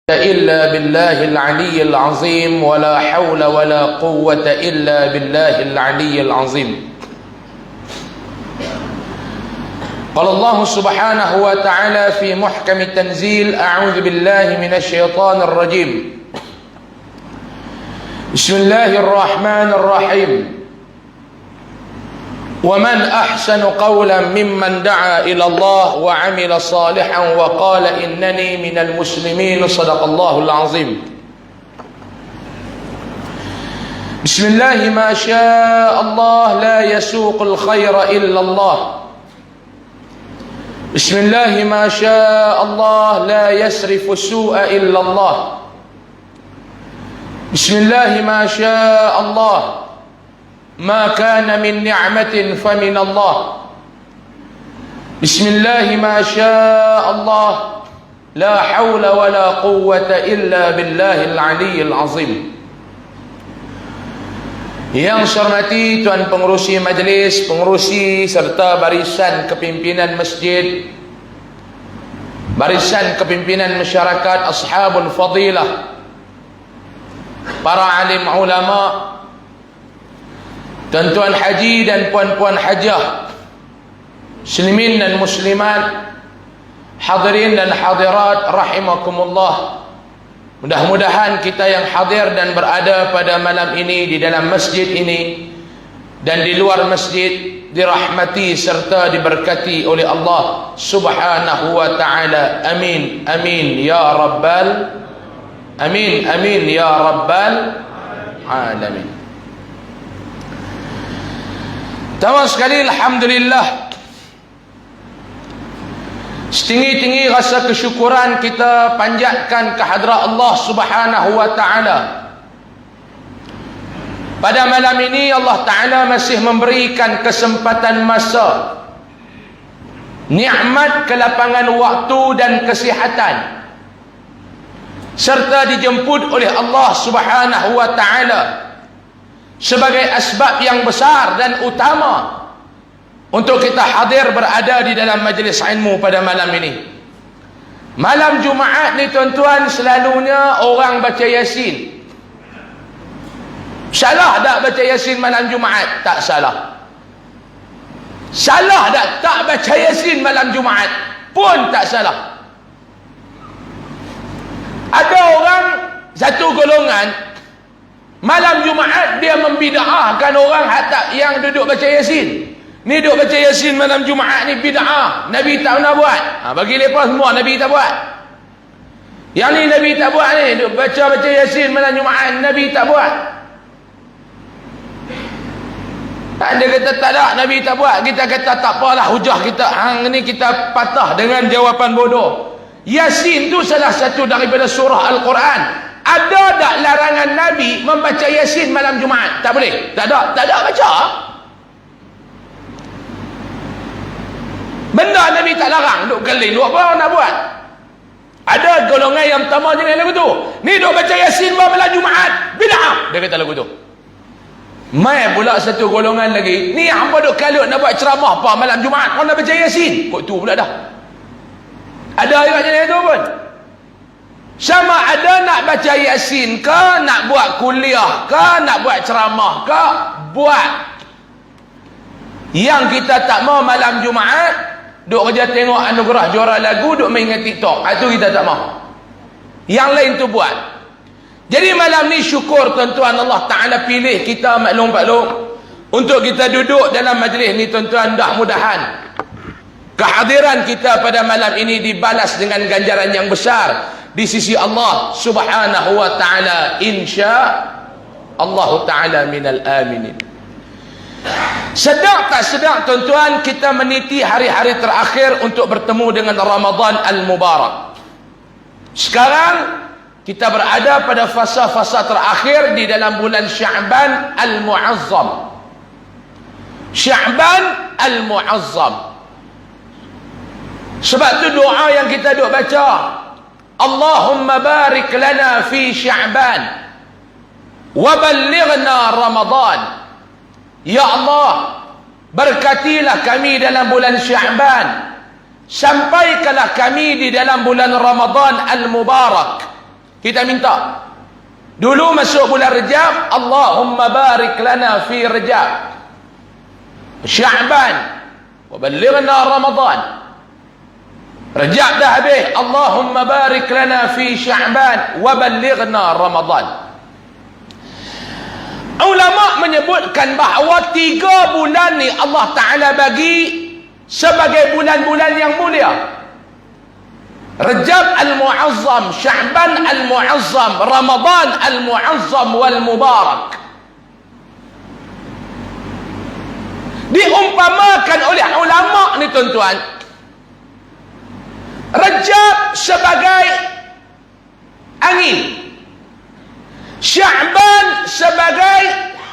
إلا بالله العلي العظيم ولا حول ولا قوة إلا بالله العلي العظيم. قال الله سبحانه وتعالى في محكم التنزيل: أعوذ بالله من الشيطان الرجيم. بسم الله الرحمن الرحيم. ومن أحسن قولا ممن دعا إلى الله وعمل صالحا وقال إنني من المسلمين. صدق الله العظيم. بسم الله ما شاء الله لا يسوق الخير إلا الله. بسم الله ما شاء الله لا يسرف السوء إلا الله. بسم الله ما شاء الله ما كان من نعمة فمن الله. بسم الله ما شاء الله لا حول ولا قوة إلا بالله العلي العظيم. Yang saya hormati Tuan Pengerusi Majlis, pengerusi serta barisan kepimpinan masjid, barisan kepimpinan masyarakat, ashabul fadilah, para alim ulama, tuan-tuan haji dan puan-puan hajah, muslimin dan muslimat, hadirin dan hadirat rahimakumullah. Mudah-mudahan kita yang hadir dan berada pada malam ini di dalam masjid ini dan di luar masjid dirahmati serta diberkati oleh Allah Subhanahu wa taala. Amin amin ya rabbal amin amin ya rabbal alamin. Tawa sekali, alhamdulillah, setinggi-tinggi rasa kesyukuran kita panjatkan kehadrat Allah Subhanahu wa taala. Pada malam ini Allah taala masih memberikan kesempatan masa, nikmat kelapangan waktu dan kesihatan, serta dijemput oleh Allah Subhanahu wa taala sebagai asbab yang besar dan utama untuk kita hadir berada di dalam majlis ilmu pada malam ini. Malam Jumaat ni tuan-tuan, selalunya orang baca Yasin. Salah tak baca Yasin malam Jumaat? Tak salah. Salah tak baca Yasin malam Jumaat? Pun tak salah. Ada orang, satu golongan, malam Jumaat dia membid'ahkan orang yang duduk baca Yasin. Ni duduk baca Yasin malam Jumaat ni bid'ah. Nabi tak pernah buat. Bagi mereka semua Nabi tak buat. Yang ni Nabi tak buat ni, duduk baca Yasin malam Jumaat, Nabi tak buat. Dia kata tak ada, Nabi tak buat. Kita kata tak apalah, hujah kita hang ni kita patah dengan jawapan bodoh. Yasin tu salah satu daripada surah Al-Quran. Ada tak larangan Nabi membaca Yasin malam Jumaat? Tak boleh. Tak ada baca. Benda Nabi tak larang. Duk keling, duk apa nak buat? Ada golongan yang pertama jenis lagu tu. Ni duk baca Yasin malam Jumaat, bid'ah. Dia kata lagu tu. Mai pula satu golongan lagi. Ni hangpa duk kalut nak buat ceramah apa malam Jumaat, kau nak baca Yasin. Kok tu pula dah. Ada juga jenis tu pun. Sama ada nak baca Yasin ke, nak buat kuliah ke, nak buat ceramah ke, buat. Yang kita tak mau malam Jumaat, duk kerja tengok anugerah juara lagu, duk main dengan TikTok. Itu kita tak mau. Yang lain tu buat. Jadi malam ni syukur tuan-tuan, Allah Ta'ala pilih kita maklum-maklum untuk kita duduk dalam majlis ni tuan-tuan. Mudah-mudahan kehadiran kita pada malam ini dibalas dengan ganjaran yang besar di sisi Allah Subhanahu wa taala, insya Allah taala minal aminin. Sedang tak sedang tuan-tuan, kita meniti hari-hari terakhir untuk bertemu dengan Ramadan Al-Mubarak. Sekarang kita berada pada fasa-fasa terakhir di dalam bulan Sya'ban Al-Mu'azzam. Sya'ban Al-Mu'azzam. Sebab tu doa yang kita duk baca, Allahumma barik lana fi Sya'ban wa ballighna Ramadan. Ya Allah, berkatilah kami dalam bulan Sya'ban, sampaikanlah kami di dalam bulan Ramadan Al-Mubarak. Kita minta. Dulu masuk bulan Rejab, Allahumma barik lana fi Rejab, Sya'ban, wa ballighna Ramadan. Rejab dah habis, Allahumma barik lana fi Sya'ban wa ballighna Ramadan. Ulama menyebutkan bahawa 3 bulan ni Allah Ta'ala bagi sebagai bulan-bulan yang mulia. Rejab al-Mu'azzam, Sya'ban al-Mu'azzam, Ramadan al-Mu'azzam wal Mubarak. Diumpamakan oleh ulama ni tuan-tuan, Rejab sebagai angin, Sya'ban sebagai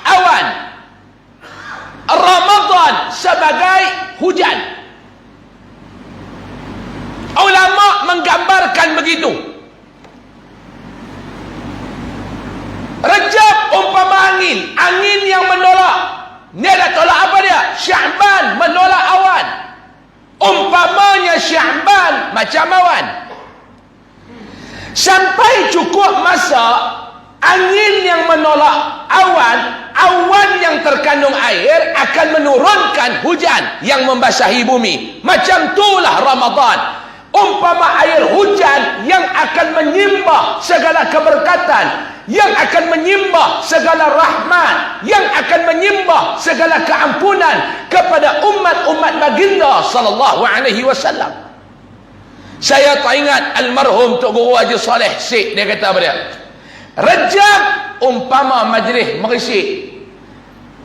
awan, Ramadan sebagai hujan. Ulama menggambarkan begitu. Rejab umpama angin, angin yang menolak. Dia dah tolak apa dia? Sya'ban menolak awan. Umpamanya Sya'ban macam awan. Sampai cukup masa angin yang menolak awan, awan yang terkandung air akan menurunkan hujan yang membasahi bumi. Macam itulah Ramadan. Umpama air hujan yang akan menyimbah segala keberkatan, yang akan menyimbah segala rahmat, yang akan menyimbah segala keampunan kepada umat-umat baginda sallallahu alaihi wasallam. Saya tak ingat almarhum Tok Guru Haji Saleh Sik, dia kata apa dia? Rejab umpama majlis merisik,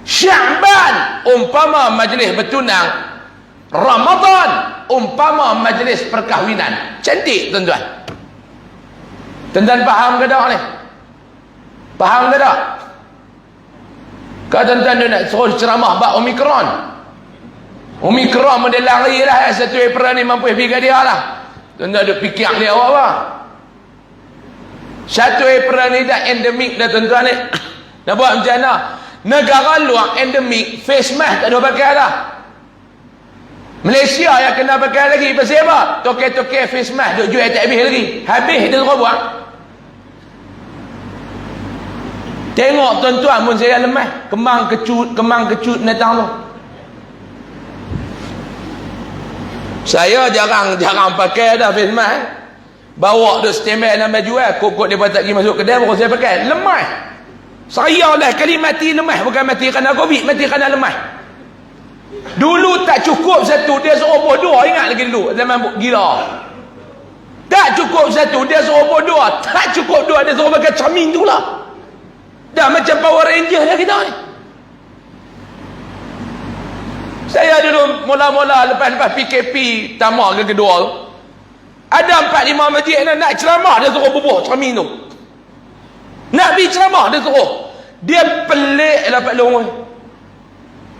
Sya'ban umpama majlis bertunang, Ramadan umpama majlis perkahwinan. Cantik tuan-tuan. Tuan-tuan faham ke tak ni? Faham ke tak? Kalau tuan-tuan dia nak suruh ceramah bab Omikron, Omikron model lari lah, 1 April ni mampu pergi dia lah. Tuan-tuan duk fikir dia apa? 1 April ni dah endemik dah tuan-tuan ni. Nak buat macam mana? Negara luar endemik, face mask tak ada pakai dah. Malaysia yang kena pakai lagi. Pasal apa? Toke-toke face mask duk jual tak habis lagi. Habis dia terus buat. Tengok tuan-tuan pun saya lemah. Kemang kecut datang tu. Saya jarang pakai dah face mask. Bawa duk standby dalam baju kok dia tak pergi masuk kedai baru saya pakai. Lemah. Saya lah kali mati lemah, bukan mati kerana Covid, mati kerana lemah. Dulu tak cukup satu, dia suruh bodoh. Ingat lagi dulu zaman gila. Tak cukup satu, dia suruh bodoh. Tak cukup 2, dia suruh pakai cermin tu lah. Dah macam Power Ranger dah kita ni. Saya dulu mula-mula lepas PKP tamak ke kedua tu, ada 4-5 masjid nak ceramah, dia suruh bubuh cermin tu. Nak pergi ceramah, dia suruh. Dia pelik lah Pak Long.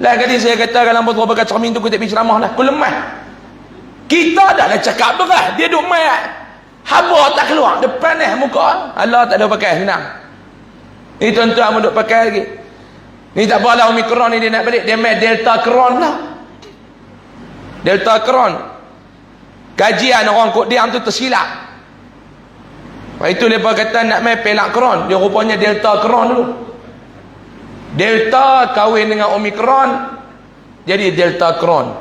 Lah kali saya kata kalau hangpa pakai cermin tu aku tak pergi ceramah lah. Aku lemah. Kita dah lah cakap beras. Dia duk main. Haba tak keluar. Depan ni muka. Allah tak ada pakai senang. Ni tuan-tuan pun duk pakai lagi. Ni tak apalah Omikron ni dia nak balik. Dia main Delta Cron lah. Delta Cron. Kajian orang kod diam tu tersilap. Itu mereka kata nak main pelak Cron. Dia rupanya Delta Cron dulu. Delta kahwin dengan Omikron jadi Delta Cron.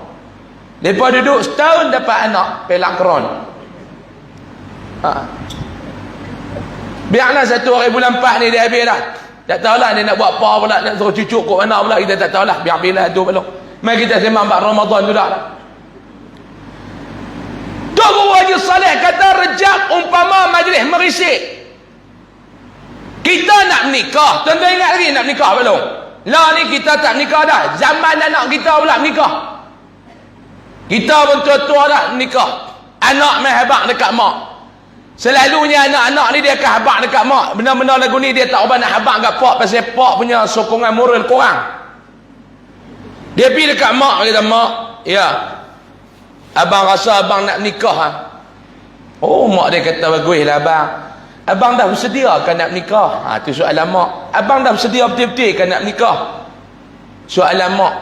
Lepas duduk setahun dapat anak pelak Cron. Biarlah 1 hari bulan 4 ni dia habis dah. Tak tahulah dia nak buat apa pula, nak suruh cucuk kot mana pula, kita tak tahulah. Biar bila tu belum. Mari kita sembang bab Ramadan tu dah. Tok Guru Haji Saleh kata Rejab umpama majlis merisik. Kita nak menikah. Tuan-tuan ingat lagi nak menikah belum? Lah ni kita tak menikah dah. Zaman anak kita pula menikah. Kita pun tua-tua dah menikah. Anak main habak dekat mak. Selalunya anak-anak ni dia akan habak dekat mak. Benar-benar lagu ni dia tak ubah nak habak dekat pak. Pasal pak punya sokongan moral kurang. Dia pergi dekat mak. Dia kata, mak, ya, abang rasa abang nak nikah ha? Oh, mak dia kata, bagus lah abang. Abang dah bersedia kan nak nikah? Ha, tu soalan mak. Abang dah bersedia betul-betul kan nak nikah? Soalan mak.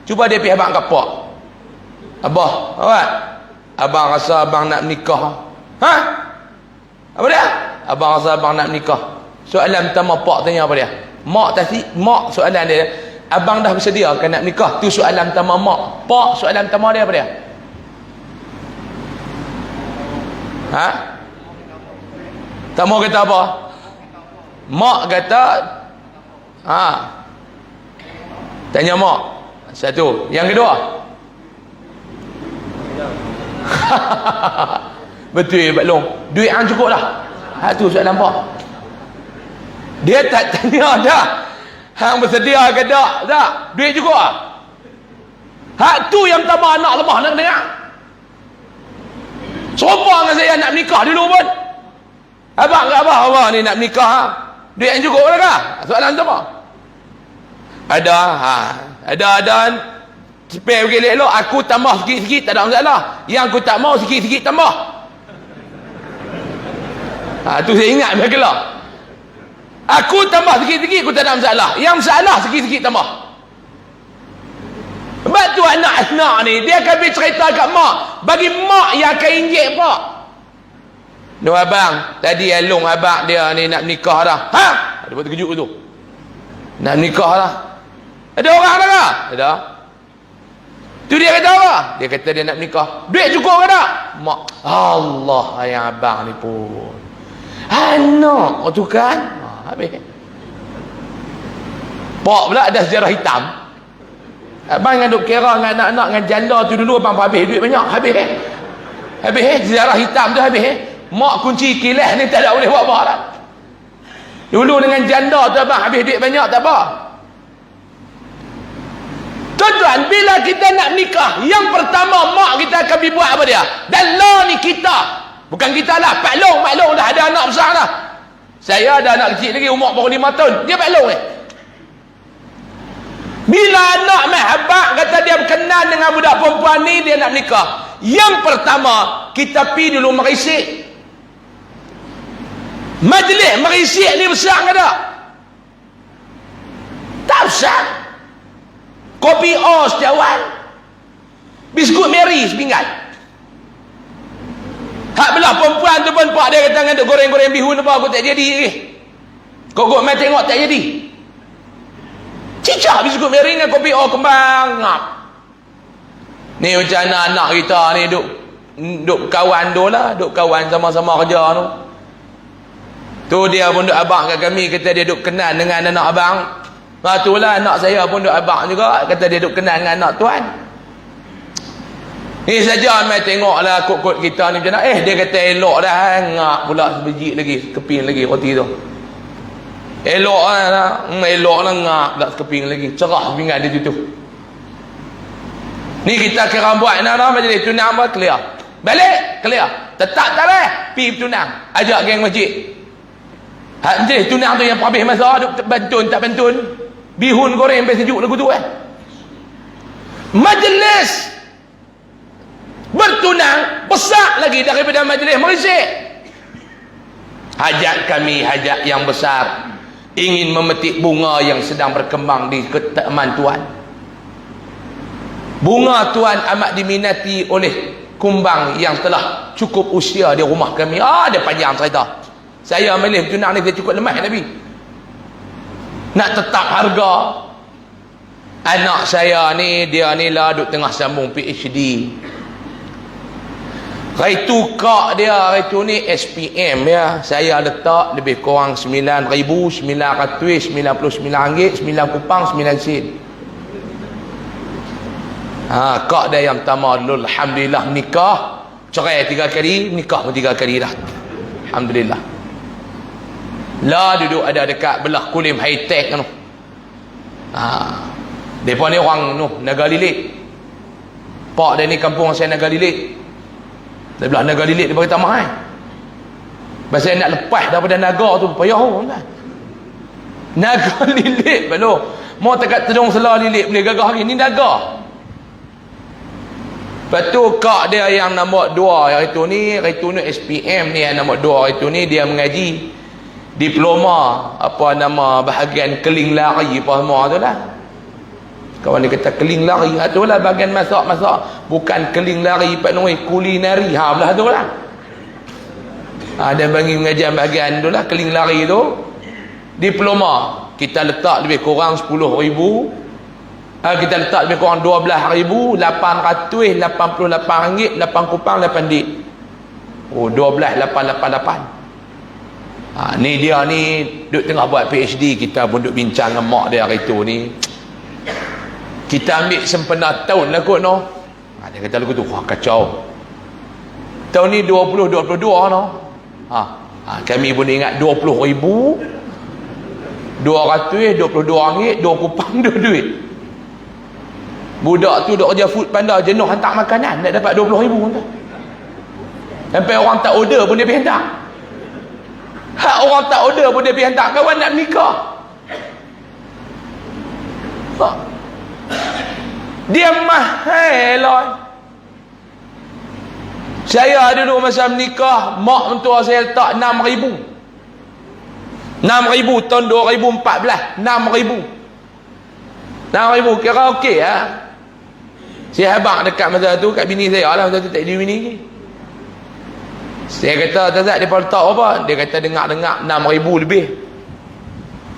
Cuba dia pergi habak kat pak. Abah, awak? Abang rasa abang nak nikah. Ha? Apa dia? abang rasa abang nak nikah. Soalan pertama pak tanya apa dia? Mak soalan dia, abang dah bersedia kan nak nikah? Tu soalan pertama mak. Pak soalan pertama dia apa dia? Ha? Tamu kata apa? Mak kata tanya mak. Satu. Yang kedua? Betul Pak Long. Duit hang cukup lah. Tu soalan pak. Dia tak tanya dah. Hang bersedia ke tak? Tak. Duit cukup lah. Tu yang pertama anak lemah nak dengar. Serupa dengan saya nak menikah dulu pun. Abang ke abang ni nak menikah. Duit yang cukup lah kah? Soalan tu apa? Ada. Spare pergi elok. Aku tambah sikit-sikit tak ada masalah. Yang aku tak mau sikit-sikit tambah. Tu saya ingat baiklah. Aku tambah sikit-sikit aku tak ada masalah. Yang masalah sikit-sikit tambah. Sebab tu anak-anak ni dia akan bercerita kat mak. Bagi mak yang akan injek pak. No abang, tadi Along abang dia ni nak nikah dah. Dia buat terkejut tu. Nak nikah dah. Ada orang dah kah? Ada. Tu dia kata apa? Dia kata dia nak nikah. Duit cukup ke tak? Mak, Allah ayang abang ni pun. Anak tu kan? Habis. Pak pula ada sejarah hitam. Abang dengan duk kira dengan anak-anak dengan janda tu dulu abang habis duit banyak. Habis sejarah hitam tu habis. Mak kunci kilas ni tak ada boleh buat apa dah. Dulu dengan janda tu abang habis duit banyak tak apa. Tuan-tuan, bila kita nak nikah, yang pertama mak kita akan buat apa dia? Dan lah ni kita. Bukan kita lah, Pak Long dah ada anak besar dah. Saya ada anak kecil lagi, umur baru 5 tahun. Dia Pak Long ni. Bila anak mahabak kata dia berkenan dengan budak perempuan ni, dia nak nikah. Yang pertama, kita pergi dulu merisik. Majlis merisik ni besar ke tak? Tak besar. Kopi os cawan. Biskut Mary sepinggan. Hak belah perempuan tu pun pak dia kata dengan duk goreng-goreng bihun apa aku tak jadi lagi. Kok mai tengok tak jadi. Cicak biskut Mary dengan kopi os kembang ngap. Ni macam anak-anak kita ni duk kawan tu lah, duk kawan sama-sama kerja tu. Tu dia pun duk abang kat kami kata dia duk kenal dengan anak abang. Lepas tu lah anak saya pun duk abang juga kata dia duk kenal dengan anak tuan. Ni saja mai tengoklah kod-kod kita ni macam mana. Dia kata elok dah ngak pula sebiji lagi, keping lagi roti tu. Elok lah ngak pula keping lagi. Cerah pinggan dia tutup. Ni kita kira buat nak majlis tunang apa clear. Balik clear. Tetap tak boleh pi tunang. Ajak geng masjid. Hak majlis tunang tu yang habis masa duk bantun tak bantun. Bihun goreng sampai sejuk lagu tu kan. Majlis bertunang besar lagi daripada majlis merisik. Hajat kami hajat yang besar, ingin memetik bunga yang sedang berkembang di taman tuan. Bunga tuan amat diminati oleh kumbang yang telah cukup usia di rumah kami. Dia panjang cerita. Saya milih bertunang ni dia cukup lemah Nabi. Nak tetap harga. Anak saya ni dia ni lah duk tengah sambung PhD. Itu kak dia itu ni SPM ya. Saya letak lebih kurang 9,999 ringgit 9 kupang 9 sen. Kak dia yang pertama dulu alhamdulillah nikah, cerai 3 kali, nikah pun 3 kali dah. Alhamdulillah. Lah duduk ada dekat belah Kulim High Tech tu. Depa ni orang Naga Lilik. Pak dia ni kampung saya Naga Lilik. Dia belah Naga Lilik dia bagi tamah Masa nak lepas daripada naga tu payah kan. Naga Lilik belum. Mau dekat Tedong Selah Lilik boleh gagah hari ni naga. Lepas tu kak dia yang nombor 2 hari tu ni SPM ni yang nombor 2 hari tu ni dia mengaji diploma apa nama bahagian keling lari apa semua tu lah. Kawan dia kata keling lari tu lah bahagian masak bukan keling lari Pak Noi kulinari belah tu lah. Ada bagi pengajian bahagian tu lah, keling lari tu. Diploma kita letak lebih kurang 10,000. Kita letak lebih kurang 12,888 ringgit 8 kupang 8 dik. 12,888. Ni dia ni duk tengah buat PhD, kita pun duk bincang dengan mak dia hari tu ni. Kita ambil sempena tahun lah kot no. Dia kata lagu tu, wah kacau. Tahun ni 2022 no. Kami pun ingat 20,000 222 ringgit 2 kupang 2 duit. Budak tu duk kerja food panda, jenuh hantar makanan, nak dapat 20,000 tu. Sampai orang tak order pun dia pergi hantar. Orang tak order pun dia pergi hantar. Kawan nak nikah, dia mahal lah. Saya dulu masa menikah, mak mentua saya letak 6,000 tahun 2014. 6,000 kira okey lah. Saya habang dekat masa tu kat bini saya lah, masa tu tak ada bini ni. Saya kata, Tazat dia letak apa? Dia kata dengar-dengar 6,000 lebih.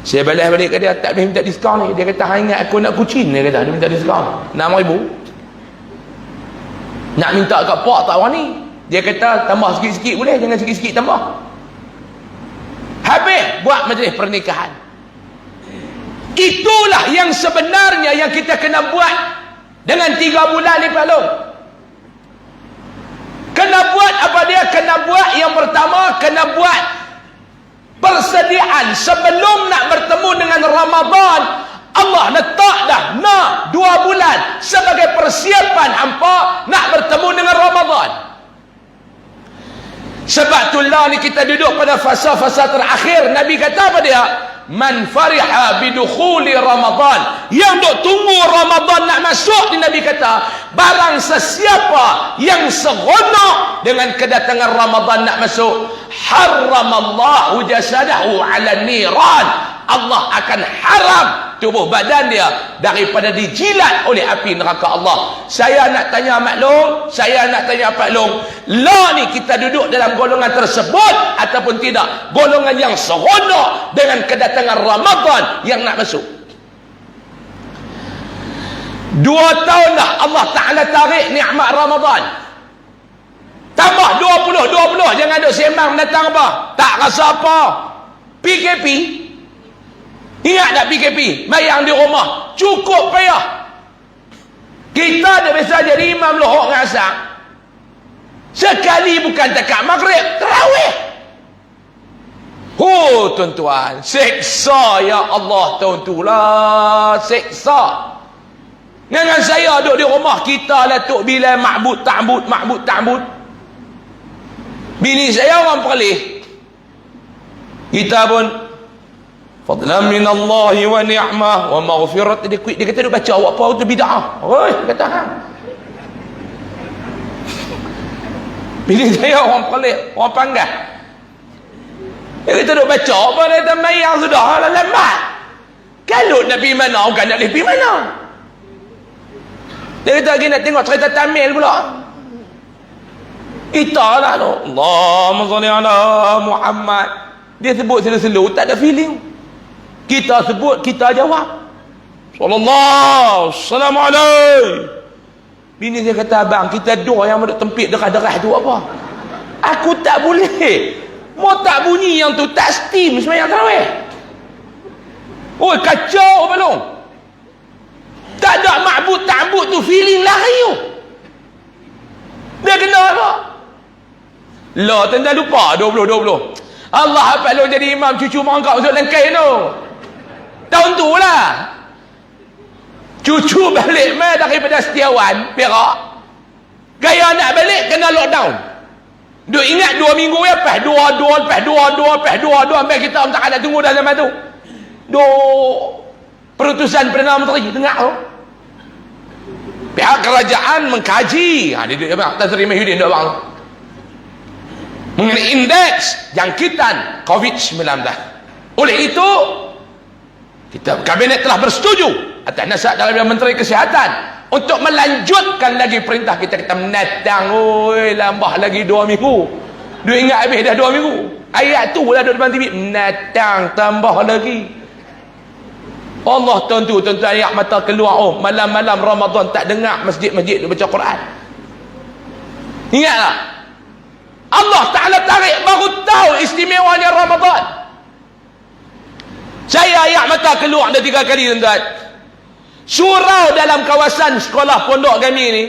Saya balik ke dia, tak boleh minta diskaun ni. Dia kata, hang ingat aku nak kucing. Dia kata, dia minta diskaun 6,000. Nak minta kat pak tak berani. Dia kata, tambah sikit-sikit boleh, jangan sikit-sikit tambah. Habis buat majlis pernikahan. Itulah yang sebenarnya yang kita kena buat dengan 3 bulan ni Pak Long. Kena buat apa dia? Kena buat yang pertama, kena buat persediaan sebelum nak bertemu dengan Ramadan. Allah letak dah 2 bulan sebagai persiapan hampa nak bertemu dengan Ramadan. Sebab itulah ni kita duduk pada fasa-fasa terakhir. Nabi kata apa dia? Man fariha bidukhuli Ramadan, yang duk tunggu Ramadan nak masuk, ni Nabi kata, barang sesiapa yang seronok dengan kedatangan Ramadan nak masuk, haramallahu jasadahu ala niran, Allah akan haram tubuh badan dia daripada dijilat oleh api neraka Allah. Saya nak tanya Mak Long, saya nak tanya Pak Long, lah ni kita duduk dalam golongan tersebut ataupun tidak? Golongan yang seronok dengan kedatangan Ramadan yang nak masuk. 2 tahun dah Allah Ta'ala tarik nikmat Ramadan. Tambah 20, jangan duk sembang mendatang apa? Tak rasa apa. PKP. Ingat tak PKP? Mayang di rumah. Cukup payah. Kita dah biasa jadi imam lohok dengan asal. Sekali bukan dekat maghrib, tarawih. Tuan-tuan, seksa ya Allah tahun tu lah, seksa. Dengan saya duduk di rumah, kita lah Tok Bilal ma'bud ta'bud. Bini saya orang Perlis. Kita pun fadlan minallahi wa ni'mah wa maghfirat. Dia kata dia baca awak apa tu bid'ah. Oi, kata hang. Bini saya orang Perlis, orang Panggah. Dia kata duk baca apa, dia kata mayang sudah lah lambat. Kalau nak pergi mana, bukan nak pergi mana. Dia kata lagi nak tengok cerita Tamil pula. Kita lah tu, Allahumma salli ala Muhammad. Dia sebut selu-selu, tak ada feeling. Kita sebut, kita jawab. Sallallahu alaihi. Bini dia kata, abang, kita dua yang duduk tempit derah-derah tu apa? Aku tak boleh. Mau tak bunyi yang tu, tak steam semayang tarawih. Oh, kacau belum? Tak ada ma'bud ta'bud tu, feeling lari tu. Dia kena apa? Lah, tanda lupa 2020. Allah apa lo jadi imam cucu merangkap masuk lengkai tu. Tahun tu lah. Cucu balik mai daripada Setiawan, Perak. Gaya nak balik kena lockdown. Duk ingat 2 minggu ya, lepas 2 sampai kita tak ada tunggu dah zaman tu. Perutusan Perdana Menteri dengar tu. Pihak kerajaan mengkaji. Dia duduk abang, Tan Sri Mahyudin duduk abang. Mengenai indeks jangkitan COVID-19. Oleh itu, Kabinet telah bersetuju atas nasihat daripada Menteri Kesihatan untuk melanjutkan lagi perintah kita menatang. Oi, lambah lagi 2 minggu. Duk ingat habis dah 2 minggu. Ayat tu lah duduk depan TV. Menatang tambah lagi. Allah tuan-tuan ayat mata keluar. Oh, malam-malam Ramadan tak dengar masjid-masjid dia baca Quran. Ingatlah. Allah Ta'ala tarik baru tahu istimewanya Ramadan. Saya ayat mata keluar dah 3 kali tuan-tuan. Surau dalam kawasan sekolah pondok kami ni.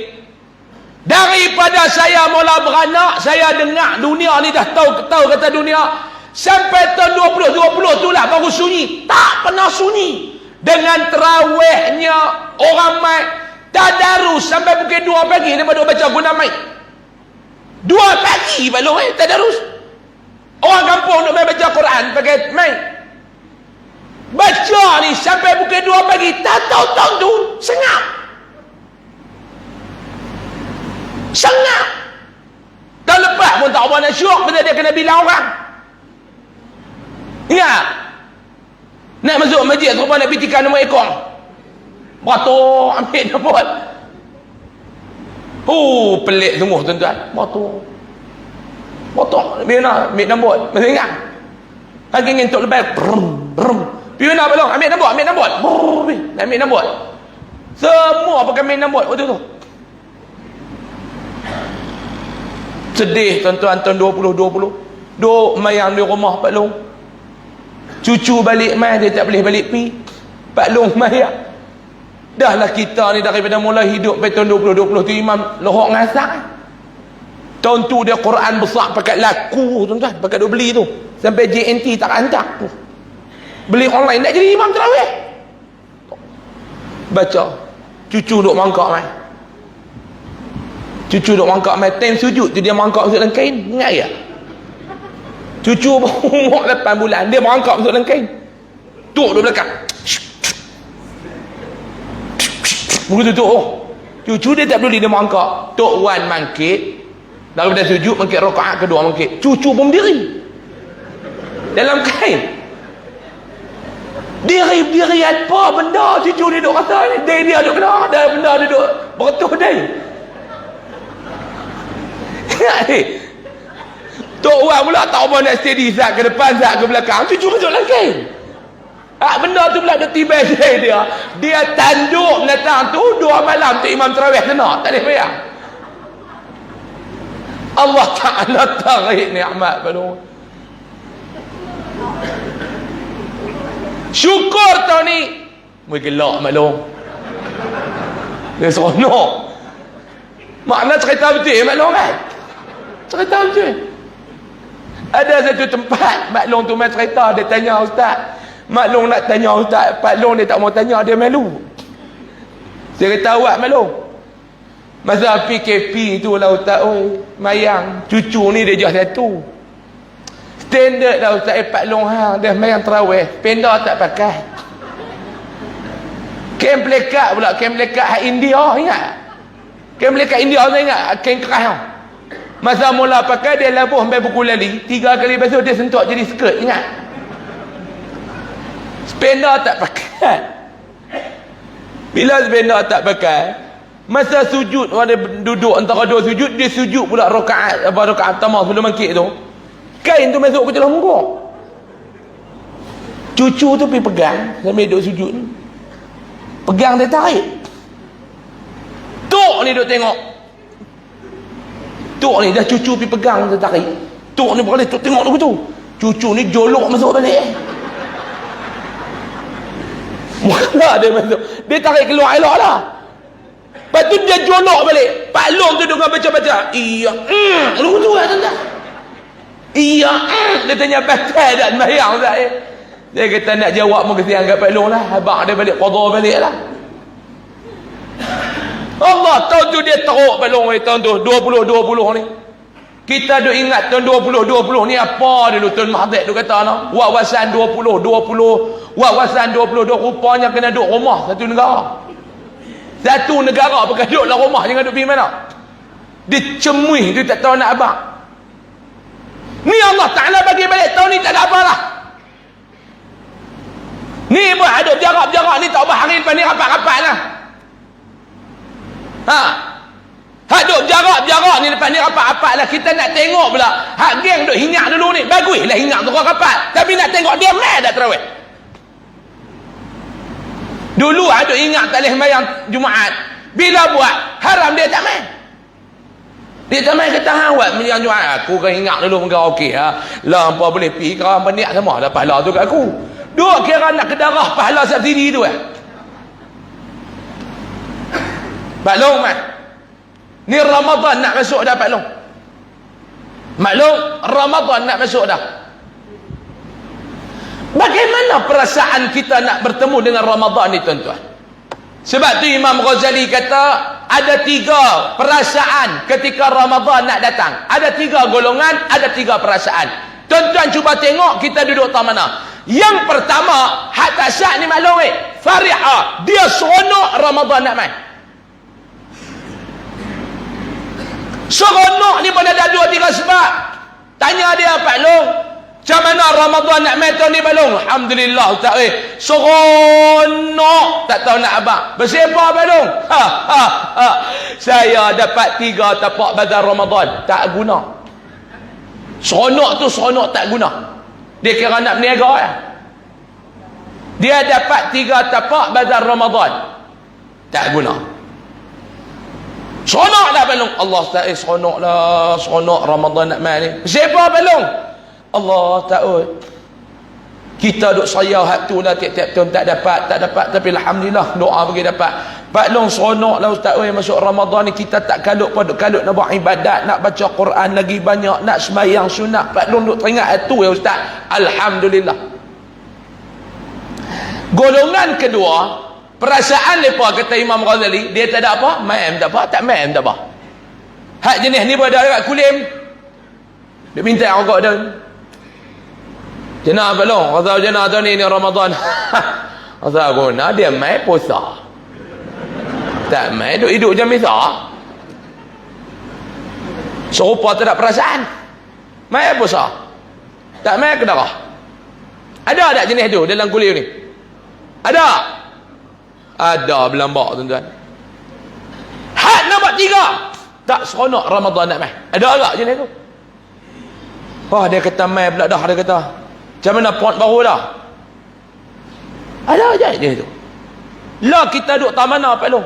Daripada saya mula beranak, saya dengar dunia ni dah tahu kata dunia. Sampai tahun 2020 tu lah baru sunyi. Tak pernah sunyi. Dengan terawihnya orang mai tadarus sampai pukul 2 pagi dia baru baca guna mai. 2 pagi baru tadarus. Orang kampung nak mai baca Quran pakai mai. Baca ni sampai pukul 2 pagi tak tahu tahun tu sengap. Sengap. Tahun lepas pun tak apa nak syok pasal dia kena bilang orang. Ingat. Nak masuk masjid serupa nak pergi tikar nombor ekor. Beratur ambil nombor. Pelik semua tuan-tuan. Beratur. Biar nak ambil nombor. Masih ingat? Lagi ingin untuk lebih. Biar nak belum ambil nombor. Nak ambil nombor. Semua pakai ambil nombor waktu tu. Sedih tuan-tuan tahun 2020. Duk mayang di rumah Pak Long. Cucu balik mai dia tak boleh balik pi. Pak Long mayang. Dah lah kita ni daripada mulai hidup pada tahun 2020 tu Imam lohok ngasak. Tahun tu dia Quran besar pakai laku tuan-tuan, pakai duk beli tu. Sampai JNT tak hantar tu. Beli online nak jadi imam tarawih. Baca. Cucu duk mangkak mai. Cucu duk mangkak mai time sujud tu dia mangkak masuk dalam kain. Ingat ya? Cucu umur 8 bulan dia merangkak masuk dalam kain. Tuk di belakang. Begitu tu. Cucu dia tak peduli dia merangkak. Tok Wan mangkit. Daripada sujud mangkit rakaat kedua mangkit. Cucu pun berdiri. Dalam kain. Diri apa benda cucu dia duk rasa ni. Dia duk kena ada benda dia duk beretuh dia. Tok Wan pula tak apa nak steady sat ke depan sat ke belakang. Cucu masuk dalam kain. Benda tu pula dia tiba dia. Dia tanduk menatang tu 2 malam tu imam tarawih kena. Tak boleh bayar. Allah Ta'ala tarik ni'mat baru. Syukur tahun ni. Mungkin gelak maklum. Dia seronok. Makna cerita betul maklum kan? Cerita betul. Ada satu tempat Mak Long tu main cerita. Dia tanya ustaz, Mak Long nak tanya ustaz, Pak Long dia tak mau tanya, dia malu. Dia kata awak malu. Masa PKP tu lah ustaz, mayang cucu ni dia jual satu. Standard lah ustaz, Pak Long dia mayang terawih penda tak pakai. Kem plekat pula, kem plekat hak India ingat. Kem plekat India tu ingat, kem keras. Masa mula pakai dia labuh sampai buku lali 3 kali basuh dia sentuh jadi skirt, ingat. Spender tak pakai. Bila spender tak pakai, masa sujud ada duduk antara 2 sujud, dia sujud pula rakaat pertama sebelum mangkit tu. Kain tu masuk ke dalam muka. Cucu tu pergi pegang sambil duduk sujud ni. Pegang dia tarik. Tok ni duduk tengok. Tok ni dah cucu pergi pegang dia tarik. Tok ni boleh tok tengok dulu tu. Cucu ni jolok masuk balik. Mula dia masuk. Dia tarik keluar elok lah. Lepas tu dia jolok balik. Pak Long tu dengan baca-baca. Iya. Dulu tu lah tuan-tuan. Iya. Dia tanya pasal tak mayang tak eh. Dia kata nak jawab pun kesian kat Pak Long lah. Abang dia balik qada balik lah. Allah tahun tu dia teruk Pak Long tahun tu 2020 ni. Kita duk ingat tahun 2020 ni apa dulu Tuan Mahathir duk kata no. Wawasan 2020. Wawasan 20 rupanya kena duduk rumah satu negara. Satu negara pakai duduk dalam rumah jangan duduk pergi mana. Dia cemui dia tak tahu nak abang. Ni Allah Ta'ala bagi balik tahun ni tak ada apa lah. Ni pun ada jarak-jarak ni tak apa hari depan ni rapat-rapat lah. Hak duk jarak-jarak ni lepas ni rapat-rapat lah. Kita nak tengok pula. Hak geng duk hingat dulu ni. Baguslah hingat tu orang rapat. Tapi nak tengok dia mai dah terawih. Dulu duk ingat tak boleh sembahyang Jumaat. Bila buat, haram dia tak mai. Dia tak mai kata awak sembahyang Jumaat. Aku kan ingat dulu mungkin okey ha. Lah apa boleh pi kau berniat sama dah pahala tu kat aku. Duk kira nak kedarah pahala subsidi tu Pak Long mat. Ni Ramadan nak masuk dah Pak Long. Maklum Ramadan nak masuk dah. Bagaimana perasaan kita nak bertemu dengan Ramadan ni tuan-tuan? Sebab tu Imam Ghazali kata ada 3 perasaan ketika Ramadan nak datang. Ada 3 golongan, ada 3 perasaan. Tuan-tuan cuba tengok kita duduk tak mana. Yang pertama, hak tak syak ni maklum Fariha, dia seronok Ramadan nak mai. Seronok ni pun ada 2-3 sebab. Tanya dia Pak Long, macam mana Ramadan nak mai tahun ni Pak Long? Alhamdulillah Ustaz seronok tak tahu nak abang. Bersepah Pak Long. Saya dapat 3 tapak bazar Ramadan tak guna. Seronok tu seronok tak guna. Dia kira nak berniaga Dia dapat 3 tapak bazar Ramadan tak guna. Seronok dah balong. Allah Ta'ala seronok lah. Seronok Ramadan nak mai ni. Siapa balong? Allah Ta'ala. Kita duk sayau hak tu lah tiap-tiap tahun tak dapat. Tapi Alhamdulillah doa bagi dapat. Pak Long seronok lah Ustaz masuk Ramadan ni kita tak kalut nak buat ibadat, nak baca Quran lagi banyak, nak sembahyang sunat. Pak Long duk teringat tu Ustaz. Alhamdulillah. Golongan kedua, perasaan lepa kata Imam Ghazali, dia tak ada apa? Main tak apa, tak main tak apa. Hak jenis ni berada dekat kulim. Dia minta rokok dah. Jenah belum, kata jenah tu ni Ramadan. Kata guna dia main puasa. Tak main hidup jam misah. Serupa tak ada perasaan. Main puasa. Tak main kedarah. Ada tak jenis tu dalam kulim ni? Ada. Ada belambak tuan-tuan. Hak nombor 3 tak seronok Ramadan nak mai. Ada agak jenis tu. Wah dia kata mai pula dah. Dia kata macam mana port baru dah. Ada je jenis tu. Lah kita duduk tak mana Pak Long.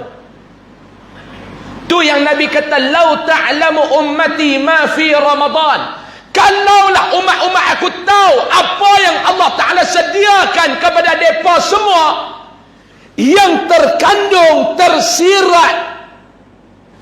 Tu yang Nabi kata lau ta'lamu ummati ma fi Ramadan. Kalaulah umat-umat aku tahu apa yang Allah Ta'ala sediakan kepada mereka semua yang terkandung, tersirat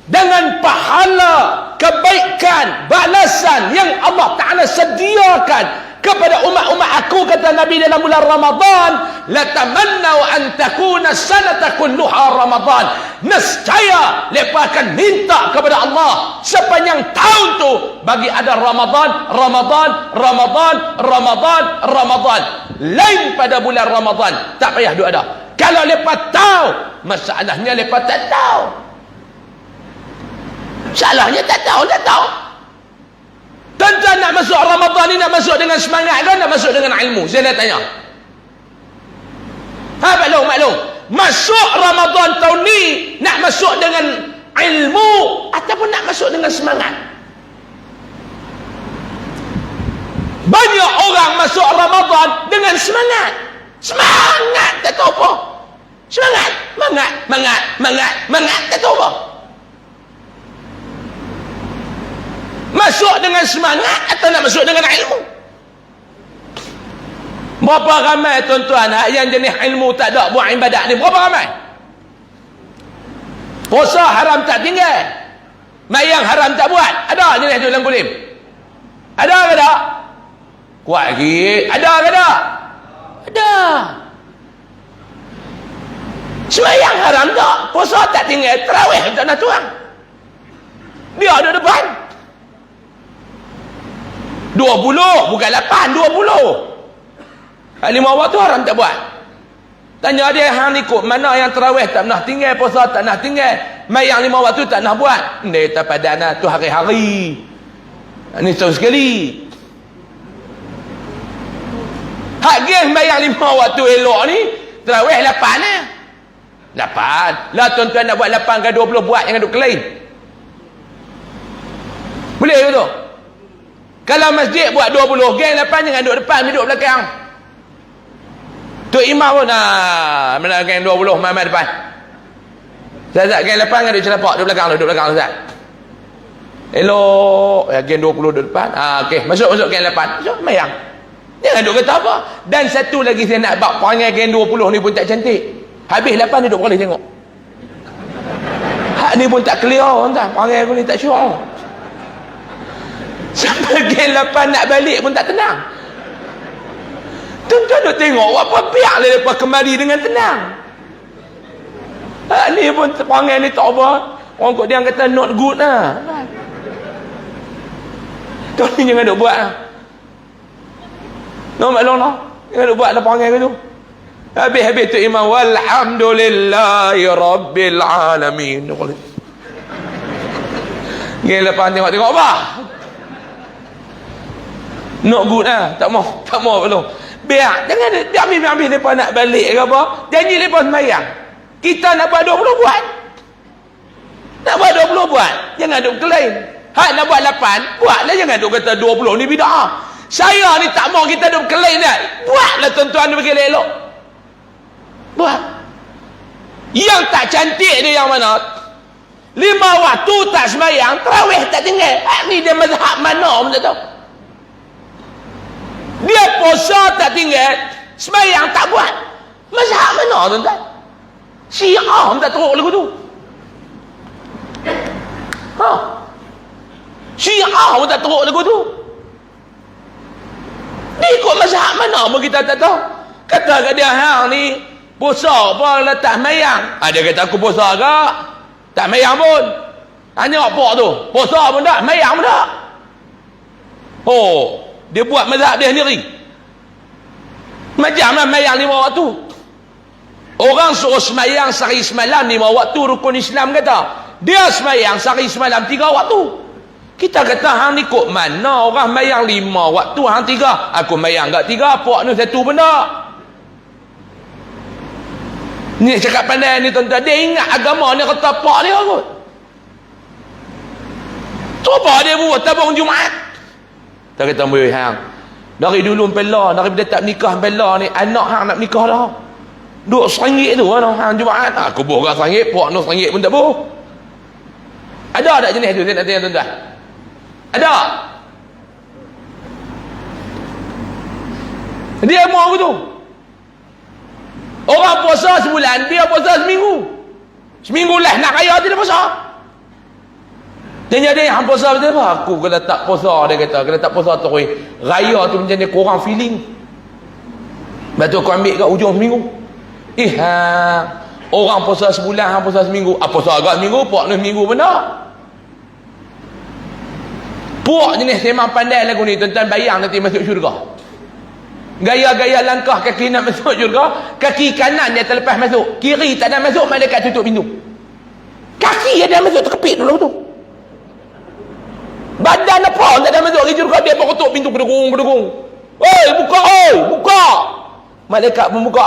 dengan pahala, kebaikan, balasan yang Allah Ta'ala sediakan kepada umat-umat aku, kata Nabi dalam bulan Ramadan, latamannau an takuna sanata kulluha Ramadan. Nescaya mereka akan minta kepada Allah sepanjang tahun tu bagi ada Ramadan, Ramadan, Ramadan, Ramadan, Ramadan. Lain pada bulan Ramadan tak payah duk ada. Kalau mereka tahu, masalahnya mereka tak tahu. Salahnya tak tahu. Tuan-tuan nak masuk Ramadan ni nak masuk dengan semangat kan, nak masuk dengan ilmu? Saya nak tanya. Maklum. Masuk Ramadan tahun ni nak masuk dengan ilmu ataupun nak masuk dengan semangat? Banyak orang masuk Ramadan dengan semangat. Semangat tak tahu apa. Semangat, tak tahu apa. Masuk dengan semangat atau nak masuk dengan ilmu? Berapa ramai tuan-tuan yang jenis ilmu tak ada buat ibadat ni? Berapa ramai? Puasa haram tak tinggal, mayang haram tak buat. Ada jenis tu dalam kulim? Ada ke tak? Kuat lagi. Ada ke tak? Ada. Semayang haram tak? Puasa tak tinggal, terawih tak nak tuang. Dia ada depan 20, bukan 8, 20. 5 waktu haram tak buat. Tanya dia hang ikut mana yang terawih tak nak tinggal, puasa tak nak tinggal, mayang 5 waktu tak nak buat. Dia tak padan tu hari-hari. Ini setahun sekali. Hak geng mayang 5 waktu elok ni, terawih 8 8. Lah tuan-tuan nak buat 8 ke 20 buat, jangan duk kelain. Boleh ke tu? Kalau masjid buat 20, geng 8 jangan duduk depan, duduk belakang. Tu imam pun mana geng 20 mai depan. Zat geng 8 kan duduk celapak, duduk belakang Ustaz. Elok, geng 20 duduk depan. Okey, masuk geng 8. Masuk mayang. Jangan duduk kata apa. Dan satu lagi saya nak bab perangai geng 20 ni pun tak cantik. Habis 8 duduk boleh tengok. Hak ni pun tak clear tuan. Perangai aku ni tak syurah. Sampai geng 8 nak balik pun tak tenang. Tuan-tuan duk tengok apa biarlah depa kembali dengan tenang. Hak ni pun perangai ni tak apa. Orang kot dia kata not good lah. Tuan ni jangan duk buat lah. No maklum lah. Jangan duk buat lah perangai ke tu. Habis tu imam walhamdulillahi rabbil alamin. Geng 8 tengok apa? Not good lah. Tak mau belum. Biar jangan dia ambil depa nak balik ke apa. Janji depa sembahyang. Kita nak buat 20 buat. Nak buat 20 buat. Jangan duk klaim. Hak nak buat 8, buatlah, jangan duk kata 20 ni bid'ah. Saya ni tak mau kita duk klaim dah. Buatlah tuan-tuan bagi elok. Buat. Yang tak cantik dia yang mana? 5 waktu tak sembahyang, tarawih tak tinggal. Hak ni dia mazhab mana pun tak tahu. Dia puasa tak tinggal, sembahyang tak buat. Mazhab mana tuan-tuan? Syiah tak teruk lagu tu. Syiah pun tak teruk lagu tu. Dia ikut mazhab mana pun kita tak tahu. Kata kat dia, hang ni puasa apa letak mayang. Dia kata aku puasa ke? Tak mayang pun. Hanya apa tu? Puasa pun tak, mayang pun tak. Dia buat mazhab dia sendiri. Macam mana mayang 5 waktu? Orang suruh semayang sehari semalam 5 waktu rukun Islam kata. Dia semayang sehari semalam 3 waktu. Kita kata hang ni kok mana orang mayang 5 waktu hang 3. Aku mayang kat 3, puak ni satu benda. Ni cakap pandai ni tuan-tuan. Dia ingat agama ni kata pak dia kot. Cuba dia buat tabung Jumaat. Kita kata boleh hang. Dari dulu bela, daripada tak nikah bela ni, anak hang nak nikah dah. Duk RM1 tu hang Jumaat. Aku buh kat RM1, puak no RM1 pun tak buh. Ada tak jenis tu? Saya nak tanya tuan-tuan. Ada. Dia mau aku tu. Orang puasa sebulan, dia puasa seminggu. Seminggu lah nak raya tidak puasa. Dia jadi hang puasa betul apa? Aku kalau tak puasa, dia kata, kalau tak puasa tu raya tu macam dia kurang feeling. Betul kau ambil kat ujung seminggu. Orang puasa sebulan, hang puasa seminggu. Puasa agak seminggu, puak ni seminggu benar. Puak jenis memang pandai lagu ni, tuan-tuan bayang nanti masuk syurga. Gaya-gaya langkah kaki nak masuk syurga, kaki kanan dia terlepas masuk, kiri tak ada masuk, malaikat tutup pintu. Kaki dia masuk terkepit dulu tu. Badan apa tak ada masuk ke syurga, dia pun ketuk pintu berdegung. Buka. Malaikat pun buka.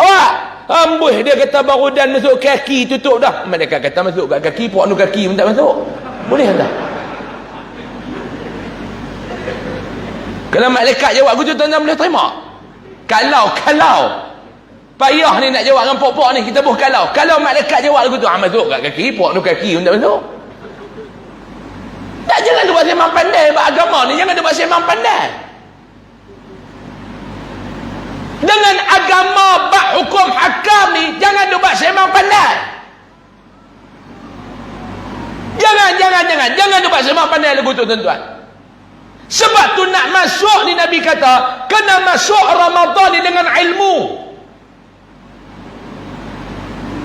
Ambuh dia kata baru dan masuk kaki tutup dah. Malaikat kata masuk kat kaki, puak nu kaki pun tak masuk. Boleh tak? Kalau malaikat jawab aku tu tuan-tuan boleh terima. Kalau payah ni nak jawab dengan pok-pok ni, kita buh kalau malaikat jawab aku tu masuk kat kaki, puak nu kaki pun tak masuk. Tak, jangan dia buat semang pandai buat agama ni, jangan dia buat semang pandai. Dengan agama bak hukum hakam ni, jangan dia buat semang pandai. Jangan dia buat semang pandai lagu tu tuan-tuan. Sebab tu nak masuk ni Nabi kata, kena masuk Ramadan ni dengan ilmu.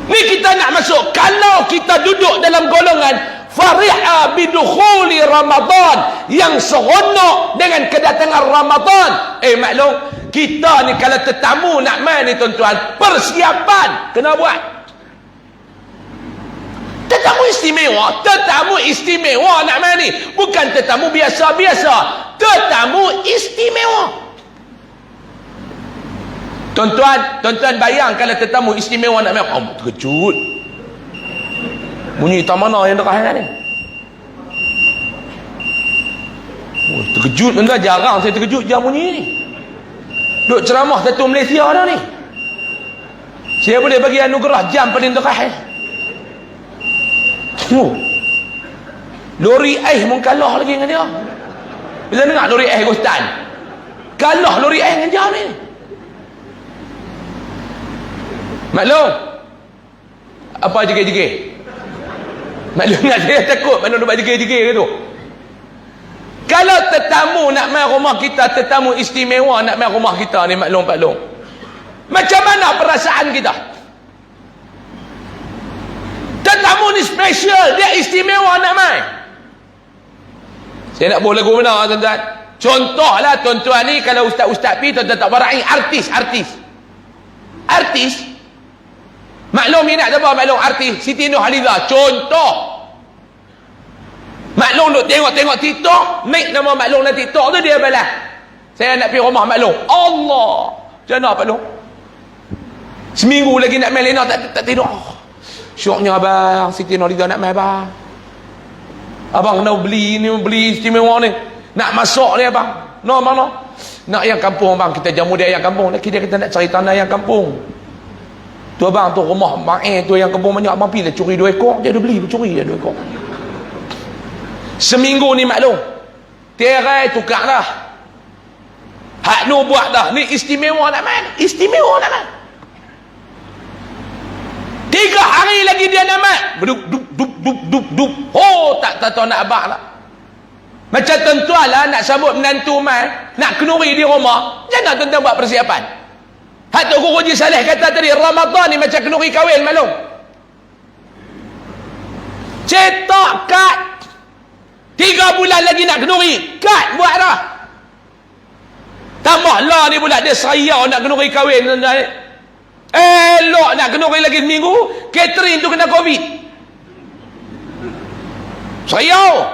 Ni kita nak masuk, kalau kita duduk dalam golongan fariha bidukhuli Ramadan, yang seronok dengan kedatangan Ramadan, maklum kita ni kalau tetamu nak main ni tuan-tuan, persiapan kena buat. Tetamu istimewa nak main ni, bukan tetamu biasa-biasa, tetamu istimewa. Tuan-tuan bayang kalau tetamu istimewa nak main, terkejut. Bunyi tak mana yang dekat ni? Terkejut tuan-tuan, jarang saya terkejut jam bunyi ni. Duk ceramah satu Malaysia dah ni. Saya boleh bagi anugerah jam paling terakhir. Lori air pun kalah lagi dengan dia. Bila dengar lori air Gustan, kalah lori air dengan jam ni. Maklum apa jegir-jegir? Maklum nak saya takut maklum nak buat jegir-jegir ke tu. Kalau tetamu nak main rumah kita, tetamu istimewa nak main rumah kita ni, maklum macam mana perasaan kita? Tetamu ni special, dia istimewa nak main. Saya nak buat lagu benar tuan-tuan. Contohlah tuan-tuan ni, kalau ustaz-ustaz pi, tuan-tuan tak barai artis. Maklum ni nak apa? Maklum artis Siti Nurhaliza, contoh. Maklum duk tengok TikTok, make nama maklum dalam TikTok tu dia balas. Saya nak pergi rumah maklum. Allah. Macam mana maklum? Seminggu lagi nak main Lena tak tidur. Syoknya abang, Siti Nurhaliza nak main abang. Abang kena beli istimewa ni. Nak masak ni abang. No mana? Nak ayam kampung abang, kita jamu dia ayam kampung. Kita nak cari tanah ayam kampung. Tu abang tu rumah main tu ayam kampung banyak, abang pergi dah curi 2 ekor, dia ada beli, curi dia 2 ekor. Seminggu ni maklum. Terai tukar dah. Hak nu buat dah. Ni istimewa nak main. 3 hari lagi dia nak main. Duk. Oh, tak tahu nak abang lah. Macam tuan-tuan lah nak sambut menantu main, nak kenuri di rumah. Jangan tuan-tuan buat persiapan. Hak tu Guru Haji Saleh kata tadi, Ramadan ni macam kenuri kahwin maklum. Cetak kad. 3 bulan lagi nak kenuri. Kad buat dah. Tambah lah ni pula dia seraya nak kenuri kahwin. Elok nak kenuri lagi seminggu, catering tu kena COVID. Seraya.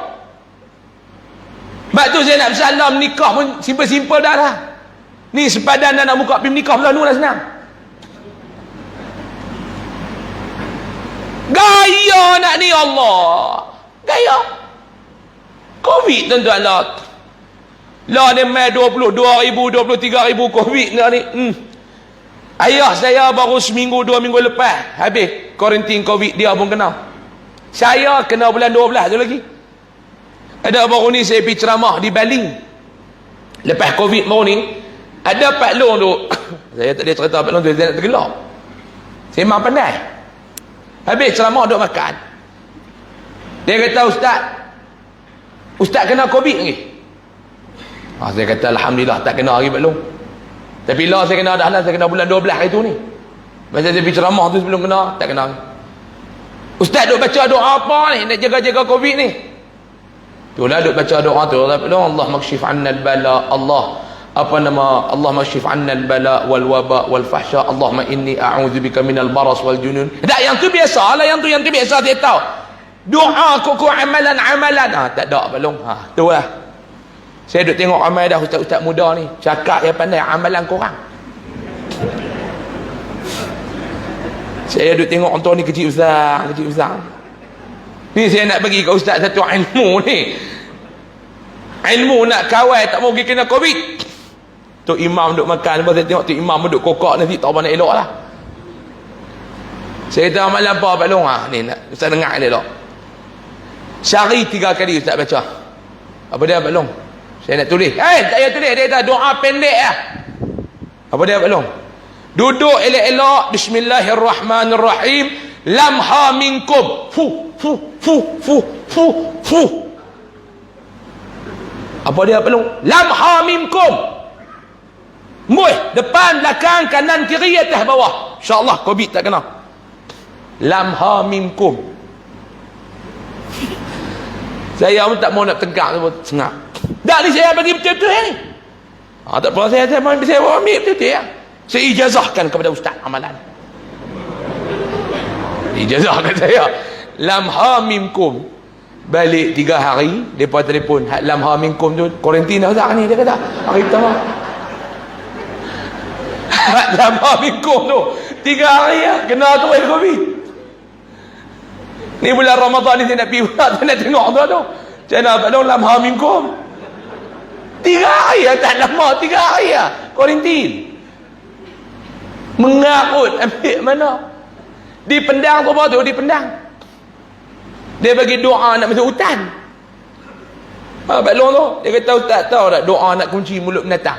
Sebab tu saya nak bersalam, nikah pun simple-simple dah lah. Ni sepadan dah nak buka film nikah pula, nu dah senang. Gaya nak ni Allah. Gaya. COVID tuan-tuan lah. Lah dia main 22,000, 23,000 COVID dah ni. Ayah saya baru seminggu 2 minggu lepas habis kuarantin COVID, dia pun kena. Saya kena bulan 12 tu lagi. Ada baru ni saya pergi ceramah di Baling. Lepas COVID baru ni, ada Pak Long tu. Saya tak ada cerita Pak Long tu, saya nak tergelak. Saya memang pandai. Habis ceramah duk makan. Dia kata, Ustaz kena COVID lagi. Saya kata alhamdulillah tak kena lagi Pak Long. Tapi lah saya kena dah lah, saya kena bulan 12 hari tu ni. Masa saya pergi ceramah tu sebelum kena, tak kena. Ustaz duk baca doa apa ni nak jaga-jaga COVID ni? Itulah duk baca doa tu, Allah makshif 'anna al-bala, Allah makshif 'anna al-bala wal waba wal fahsya, Allahumma inni a'udzubika minal baras wal junun. Tak, yang tu biasa lah, yang tu biasa dia tahu. Doa kuku amalan. Tak ada belum. Tu lah. Saya duk tengok ramai dah ustaz-ustaz muda ni cakap yang pandai amalan korang. Saya duk tengok orang ni kecil besar. Ni saya nak bagi kat ustaz satu ilmu ni. Ilmu nak kawal tak mau pergi kena COVID. Tu imam duk makan, lepas saya tengok tu imam duk kokak nanti tak apa nak elok lah. Saya kata amalan apa Pak Long? Ni nak ustaz dengar dia elok. Sehari 3 kali ustaz baca. Apa dia Pak Long? Saya nak tulis. Tak payah tulis. Dia kata doa pendek lah. Apa dia Pak Long? Duduk elok-elok. Bismillahirrahmanirrahim. Lamha minkum. Fu. Apa dia Pak Long? Lamha minkum. Muih. Depan, belakang, kanan, kiri, atas, bawah. InsyaAllah COVID tak kena. Lamha minkum. Saya pun tak mau nak tegak tu, sengak. Tak ni saya bagi betul-betul ni. Tak apa, saya ambil betul-betul ya. Saya ijazahkan kepada ustaz amalan. Ijazahkan saya. Lamha minkum. Balik 3 hari, depa telefon. Lamha minkum tu kuarantin dah ustaz ni, dia kata. Hari pertama. Lamha minkum tu 3 hari ya, kena tu COVID. Ni bulan Ramadan ni saya nak pergi, saya nak tengok tu. Saya nak Pak Long lamha minkum. 3 hari lah, tak lama, 3 hari lah kuarantin. Mengarut ambil mana? Di Pendang tu apa tu? Di Pendang dia bagi doa nak masuk hutan. Pak Long tu dia kata, ustaz tahu tak doa nak kunci mulut binatang?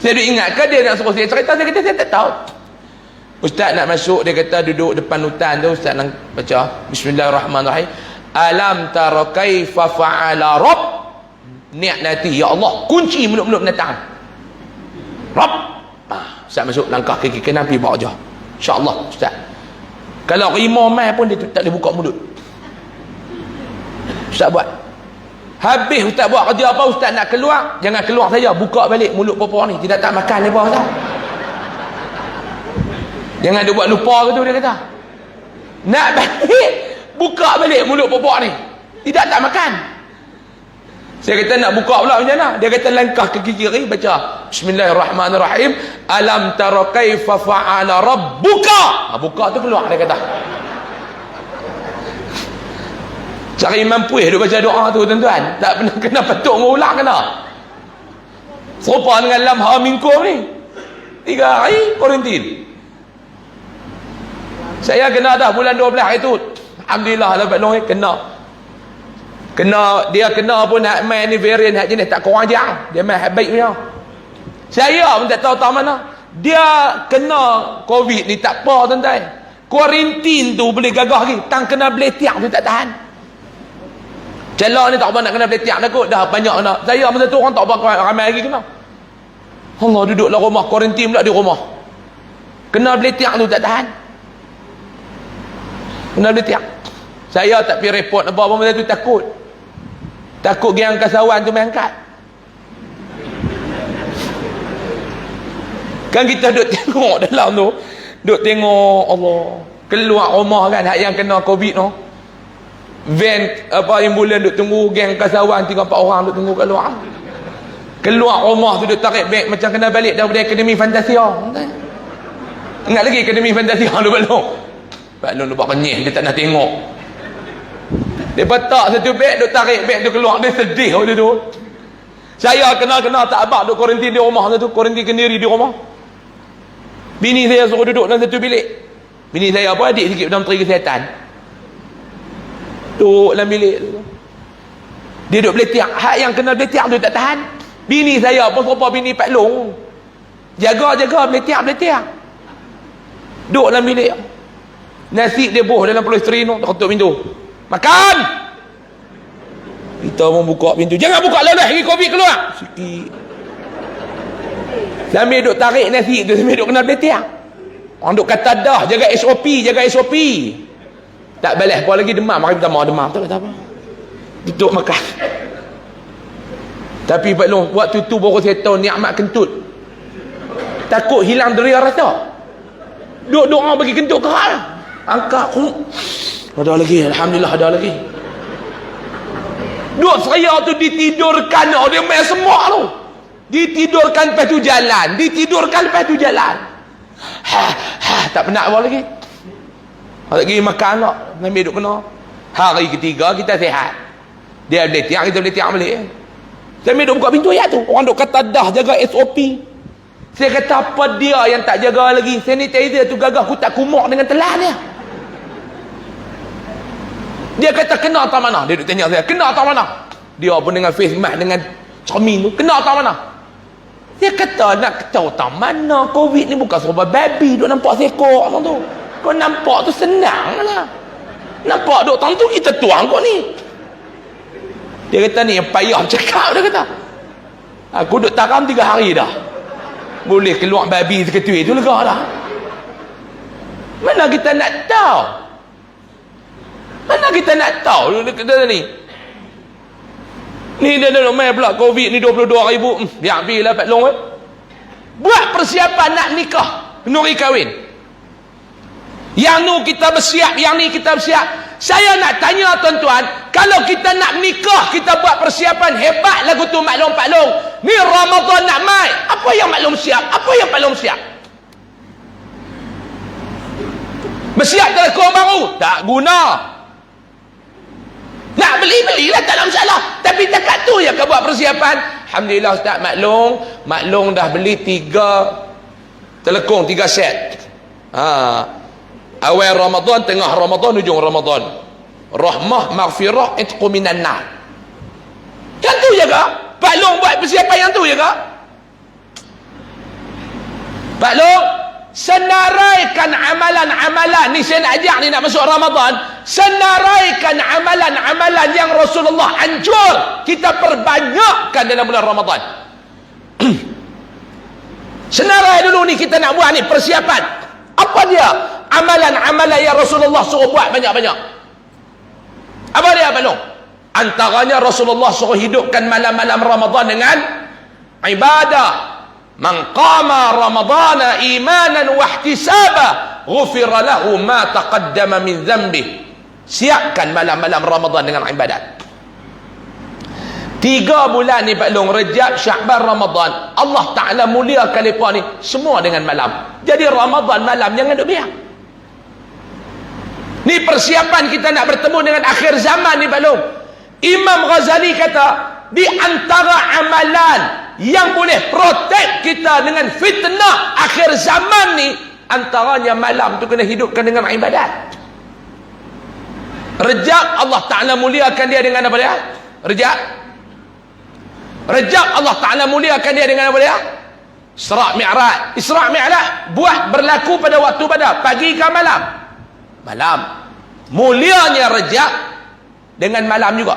Saya duk ingatkan dia nak suruh saya cerita. Saya kata saya tak tahu. Ustaz nak masuk, dia kata duduk depan hutan tu, ustaz nak baca Bismillahirrahmanirrahim, alam tara kaifa fa'ala rabb, niat nanti ya Allah kunci mulut-mulut binatang. Rabb, ustaz masuk langkah kaki kanan pergi bawa je, insya-Allah ustaz. Kalau rimau mai pun dia tak boleh buka mulut. Ustaz buat. Habis ustaz buat kerja apa, ustaz nak keluar, jangan keluar saja, buka balik mulut perempuan ni, tidak tak makan lepas ustaz. Jangan dia buat lupa ke tu, dia kata. Nak balik, buka balik mulut perempuan ni, tidak tak makan. Saya kata nak buka pula macam mana? Dia kata langkah kaki kiri baca Bismillahirrahmanirrahim, alam tara kaifa fa'ala rabbuka. Buka tu keluar, dia kata. Cari mampu dia baca doa tu tuan-tuan. Tak pernah kena petuk mengulang kena. Serupa dengan lam ha minkum ni. 3 hari kuarantin. Saya kena dah bulan 12 hari tu. Alhamdulillah lah Pak Long kena. Dia kena pun hak main ni varian hak jenis tak kurang jang. Dia main hak baik punya. Saya pun tak tahu tak mana. Dia kena COVID ni tak apa tuan-tuan. Kuarantin tu boleh gagah lagi. Tang kena beletiak tu tak tahan. Celak ni tak apa nak kena beletiak dah kot. Dah banyak kena. Saya masa tu orang tak apa ramai lagi kena. Allah duduk dalam rumah. Kuarantin pula di rumah. Kena beletiak tu tak tahan. Kena beletiak. Saya tak pergi report apa-apa masa tu takut. Takut gang kasawan tu main angkat. Kan kita duduk tengok dalam tu. Duduk tengok Allah. Keluar rumah kan. Hak yang kena COVID tu. Van apa ambulan duk tunggu geng kasawan 3-4 orang duk tunggu kat luar. Keluar rumah tu duk tarik beg macam kena balik daripada Akademi Fantasia. Ingat lagi Akademi Fantasia tu Pak Long buat kenyih, dia tak nak tengok. Dia petak satu beg duk tarik beg tu keluar, dia sedih dia tu. Saya kena tak abang duk kuarantin di rumah tu, kuarantin sendiri di rumah. Bini saya suruh duduk dalam satu bilik. Bini saya apa adik sikit dalam Menteri Kesihatan. Duduk dalam bilik tu. Dia duduk beletiak. Hak yang kena beletiak tu tak tahan. Bini saya pun serupa bini Pak Long. Jaga beletiak. Duduk dalam bilik. Nasi dia buh dalam polistrin tu. Dia ketuk pintu. Makan! Kita pun buka pintu. Jangan buka lelah lagi COVID keluar. Sikit. Sambil duduk tarik nasi tu. Sambil duduk kena beletiak. Orang duduk kata dah. Jaga SOP. Tak balik apa lagi demam. Mari minta maaf demam. Tak kata apa. Duduk makan. Tapi Pak Long, waktu tu baru saya tahu nikmat kentut. Takut hilang deria rasa. Duduk doa bagi kentut keral. Angkat. Ada lagi. Alhamdulillah ada lagi. Duduk saya tu ditidurkan. Dia main semua tu. Ditidurkan lepas tu jalan. Tak penat apa lagi. Lagi makan tak. Ambil duduk kena. Hari ketiga kita sihat. Dia beletiak, kita beletiak balik. Saya ambil duduk buka pintu ayat tu. Orang duduk kata dah jaga SOP. Saya kata apa dia yang tak jaga lagi. Sanitizer tu gagah kutak kumuk dengan telan dia. Dia kata kena tak mana. Dia duduk tanya saya. Kena tak mana. Dia pun dengan face mask dengan cermin tu. Kena tak mana. Dia kata nak tahu tak mana. COVID ni bukan serba babi. Duk nampak seekor orang tu. Kau nampak tu senang lah. Nampak duk tang tu kita tuang kau ni. Dia kata ni yang payah cakap. Dia kata aku duk taram 3 hari dah. Boleh keluar babi seketui tu lega dah. Mana kita nak tahu? Dia kata ni. Ni dia nak main pula COVID ni 22,000. Biar lah Pak Long. Buat persiapan nak nikah. Nuri kahwin. Yang nu kita bersiap, yang ni kita bersiap. Saya nak tanya tuan-tuan, kalau kita nak menikah, kita buat persiapan hebat lagu tu maklum Pak Long. Ni Ramadan nak mai. Apa yang maklum siap? Bersiap telekong baru? Tak guna. Nak beli-belilah tak ada masalah. Tapi dekat tu ya kau buat persiapan. Alhamdulillah Ustaz maklung dah beli 3 telekung, 3 set. Awal Ramadan, tengah Ramadan, hujung Ramadan. Rahmah, maghfirah, itqu minan nar. Yang tu je ke? Pak Long buat persiapan yang tu je ke? Pak Long, senaraikan amalan-amalan ni, saya nak ajak ni nak masuk Ramadan, senaraikan amalan-amalan yang Rasulullah anjur kita perbanyakkan dalam bulan Ramadan. Senarai dulu ni kita nak buat ni persiapan. Apa dia amalan-amalan yang Rasulullah suruh buat banyak-banyak? Apa dia Pak Long? Antaranya Rasulullah suruh hidupkan malam-malam Ramadan dengan ibadah. Man qama ramadana imanan wa ihtisaba ghufira lahu ma taqaddama min dhanbi. Siapkan malam-malam Ramadan dengan ibadat. 3 bulan ni Pak Long, Rejab, Sya'ban, Ramadan, Allah Ta'ala muliakan mereka ni semua dengan malam. Jadi Ramadan malam jangan duk biar. Ni persiapan kita nak bertemu dengan akhir zaman ni Pak Long. Imam Ghazali kata, di antara amalan yang boleh protect kita dengan fitnah akhir zaman ni, antaranya malam tu kena hidupkan dengan ibadat. Rejab, Allah Ta'ala muliakan dia dengan apa dia? Rejab Allah Ta'ala muliakan dia dengan apa dia? Isra' Mi'raj. Isra' Mi'raj buat berlaku pada waktu pada pagi ke malam? Malam. Mulianya Rejab dengan malam juga.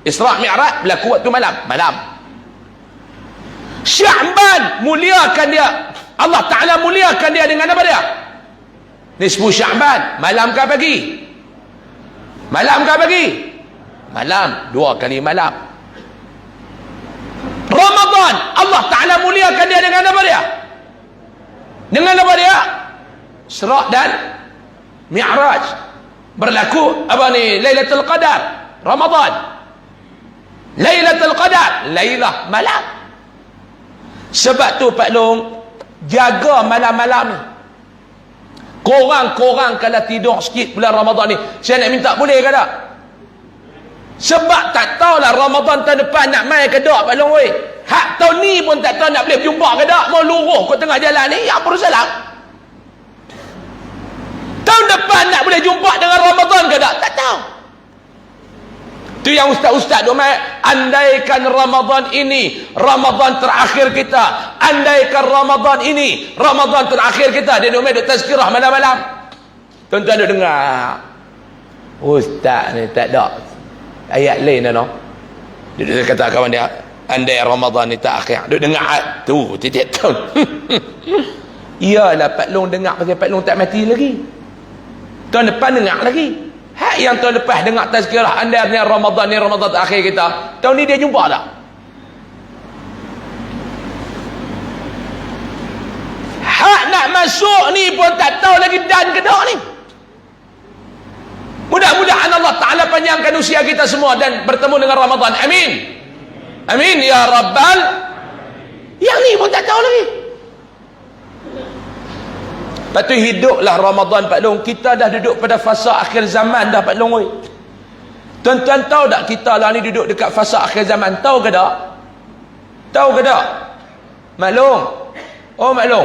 Isra' Mi'raj berlaku waktu malam? Malam. Sya'ban muliakan dia, Allah Ta'ala muliakan dia dengan apa dia? Nisfu Sya'ban, malam ke pagi? Malam ke pagi? Malam, 2 kali malam. Ramadan, Allah Ta'ala muliakan dia dengan apa dia? Dengan apa dia? Isra' dan Mi'raj. Berlaku apa ni? Lailatul Qadar, Ramadan. Lailatul Qadar, Lailah, malam. Sebab tu Pak Long, jaga malam-malam ni. Korang kalau tidur sikit bulan Ramadan ni, saya nak minta boleh ke tak? Sebab tak tahulah Ramadan tahun depan nak main ke tak Pak Long weh. Hak tahun ni pun tak tahu nak boleh berjumpa ke tak. Mau luruh kat tengah jalan ni, ya apa salah? Tahun depan nak boleh jumpa dengan Ramadan ke tak? Tak tahu. Tu yang ustaz-ustaz duk main, andaikan Ramadan ini Ramadan terakhir kita, andaikan Ramadan ini Ramadan terakhir kita, dia duk main duk tazkirah malam-malam. Tuan-tuan duk dengar, ustaz ni tak ada ayat lain dah no. Dia kata kawan dia, andai Ramadan ni tak akhir, duk dengar tu tiap tahun. Iyalah Pak Long dengar pasal Pak Long tak mati lagi. Tahun depan dengar lagi. Hak yang tahun lepas dengar tazkirah anda ni Ramadan terakhir kita, tahun ni dia jumpa tak? Hak nak masuk ni pun tak tahu lagi dan ke tak ni. Mudah-mudahan Allah Ta'ala panjangkan usia kita semua dan bertemu dengan Ramadan. Amin. Amin ya Rabbal. Yang ni pun tak tahu lagi. Lepas tu hiduplah Ramadan Pak Long. Kita dah duduk pada fasa akhir zaman dah Pak Long. Tuan-tuan tahu tak kita lah ni duduk dekat fasa akhir zaman? Tahu ke tak? Tahu ke tak? Maklum. Oh maklum.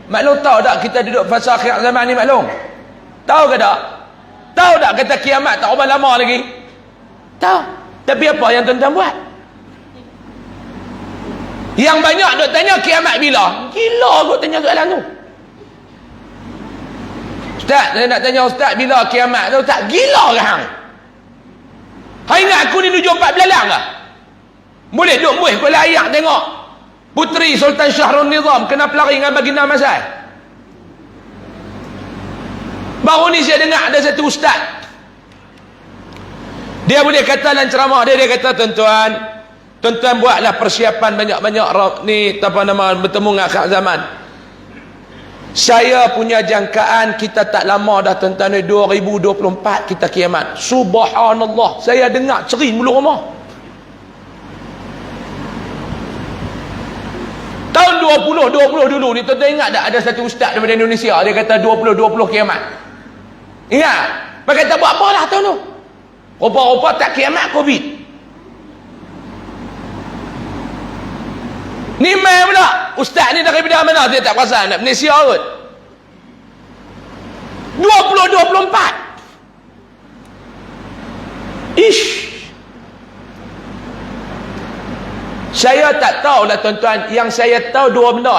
Maklum tahu tak kita duduk fasa akhir zaman ni Maklum? Tahu ke tak? Tahu tak kata kiamat tak berapa lama lagi? Tahu. Tapi apa yang tuan-tuan buat? Yang banyak duk tanya kiamat bila? Gila kot tanya soalan tu. Ustaz, saya nak tanya Ustaz bila kiamat tu? Ustaz, gila ke hang? Hai ingat aku ni tujuh 4 belalang ke? Boleh duk muih kau layak tengok Puteri Sultan Syahrul Nizam kena pelari dengan baginda Masai. Baru ni saya dengar ada satu ustaz, dia boleh kata dalam ceramah dia, dia kata tuan-tuan buatlah persiapan banyak-banyak ni apa nama bertemu dengan akhir zaman. Saya punya jangkaan kita tak lama dah tuan-tuan, 2024 kita kiamat. Subhanallah, saya dengar ceri mulut rumah. Tahun 2020 dulu ni tuan-tuan ingat tak ada satu ustaz daripada Indonesia dia kata 2020 kiamat. Ingat? Pakai kata buat apa lah tahun tu. Rupa-rupa tak kiamat Covid. Ni main pula. Ustaz ni daripada mana? Dia tak perasan. Nak Malaysia kot. 2024. Ish. Saya tak tahulah tuan-tuan. Yang saya tahu dua benda.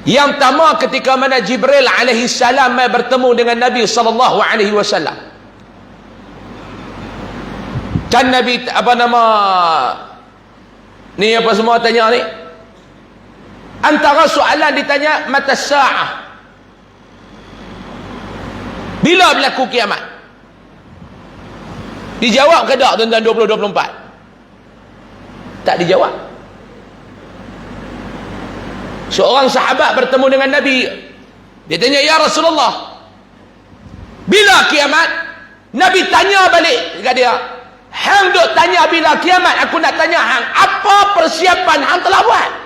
Yang pertama ketika mana Jibril alaihi salam bertemu dengan Nabi sallallahu alaihi wasallam. Kan Nabi apa nama ni apa semua tanya ni? Antara soalan ditanya mata sa'ah. Bila berlaku kiamat? Dijawab ke tak tuan-tuan 2024? Tak dijawab. Seorang sahabat bertemu dengan Nabi. Dia tanya, ya Rasulullah, bila kiamat? Nabi tanya balik dekat dia, hang duk tanya bila kiamat, aku nak tanya hang, apa persiapan hang telah buat?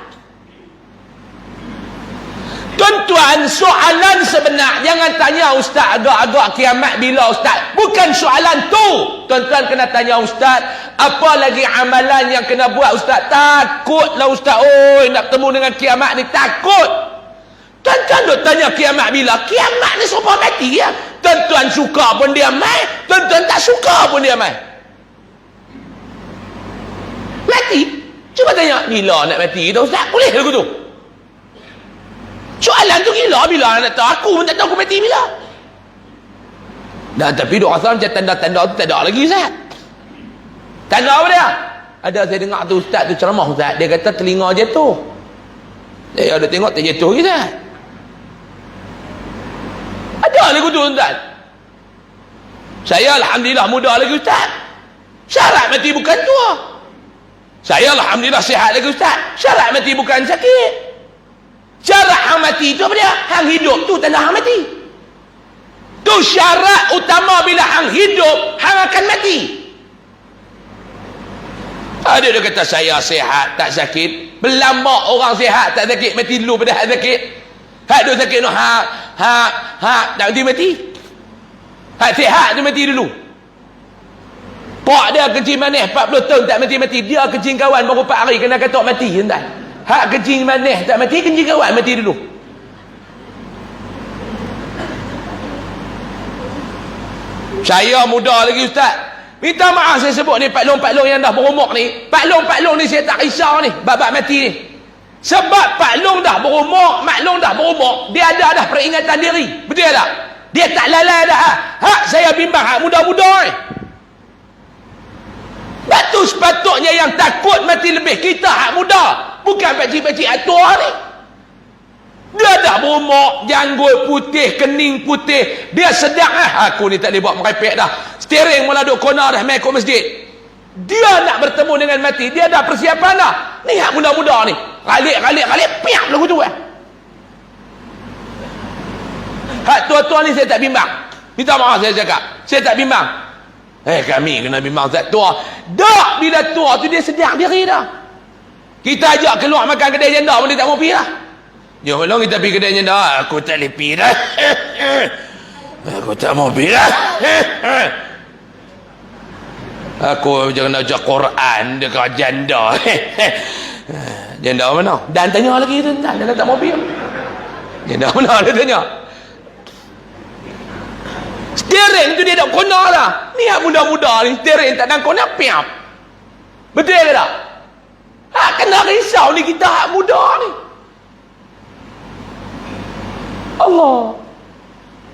Tuan-tuan, soalan sebenar, jangan tanya ustaz agak-agak kiamat bila ustaz. Bukan soalan tu. Tuan-tuan kena tanya ustaz, apa lagi amalan yang kena buat ustaz? Takutlah ustaz, oi nak bertemu dengan kiamat ni, takut. Tuan-tuan duk tanya kiamat bila? Kiamat ni semua mati ya. Tuan-tuan suka pun dia mai, tuan-tuan tak suka pun dia mai. Mati. Cuba tanya, bila nak mati kita ustaz? Boleh lagu tu? Soalan tu gila, bila nak tahu? Aku pun tak tahu aku mati bila. Dan tapi duk rasa macam tanda-tanda tu tak ada lagi ustaz. Tanda apa dia? Ada saya dengar tu ustaz tu ceramah ustaz, dia kata telinga jatuh. Saya ada tengok tak jatuh lagi ustaz. Ada lagi tu ustaz. Saya alhamdulillah muda lagi ustaz. Syarat mati bukan tua. Saya alhamdulillah sihat lagi ustaz. Syarat mati bukan sakit. Syarat hang mati itu apa dia? Hang hidup tu tanda hang mati. Tu syarat utama bila hang hidup, hang akan mati. Ada dia kata saya sihat tak sakit. Berlambak orang sihat tak sakit, mati dulu pada hak sakit. Hak duk sakit no tak mati. Hak sihat tu mati dulu. Pak dia kencing manis 40 tahun tak mati-mati. Dia kencing kawan baru 4 hari kena katok mati tuan. Hak kencing manis tak mati, kencing kawan mati dulu. Saya muda lagi ustaz. Minta maaf saya sebut ni pak long yang dah berumur ni. Pak long ni saya tak risau ni bab mati ni. Sebab pak long dah berumur, mak long dah berumur, dia ada dah peringatan diri. Betul tak? Dia tak lalai dah. Hak saya bimbang hak muda-muda ni. Batu sepatutnya yang takut mati lebih kita hak muda, bukan pakcik-pakcik atua ni. Dia dah berumur, janggut putih, kening putih, dia sedang aku ni tak boleh buat merepek dah. Steering mula duk kona dah mai ke masjid. Dia nak bertemu dengan mati, dia dah persiapan dah. Ni hak muda-muda ni. Galik piak lagu tu. Hak tua-tua ni saya tak bimbang. Minta maaf saya cakap. Saya tak bimbang. Kami kena bimbang zat tua. Dak bila tua tu dia sedang diri dah. Kita ajak keluar makan kedai janda pun dia tak mau pergi lah. Jom long kita pergi kedai janda. Aku tak boleh pergi dah. Aku tak mau pergi dah. Aku jangan ajak Quran dekat janda. Janda mana? Dan tanya lagi tu, dan tak mau pergi. Janda mana dia tanya? Steering tu dia tak kona lah. Ni yang muda-muda ni steering tak nak kona piap. Betul ke tak? Kena risau ni kita hak muda ni. Allah.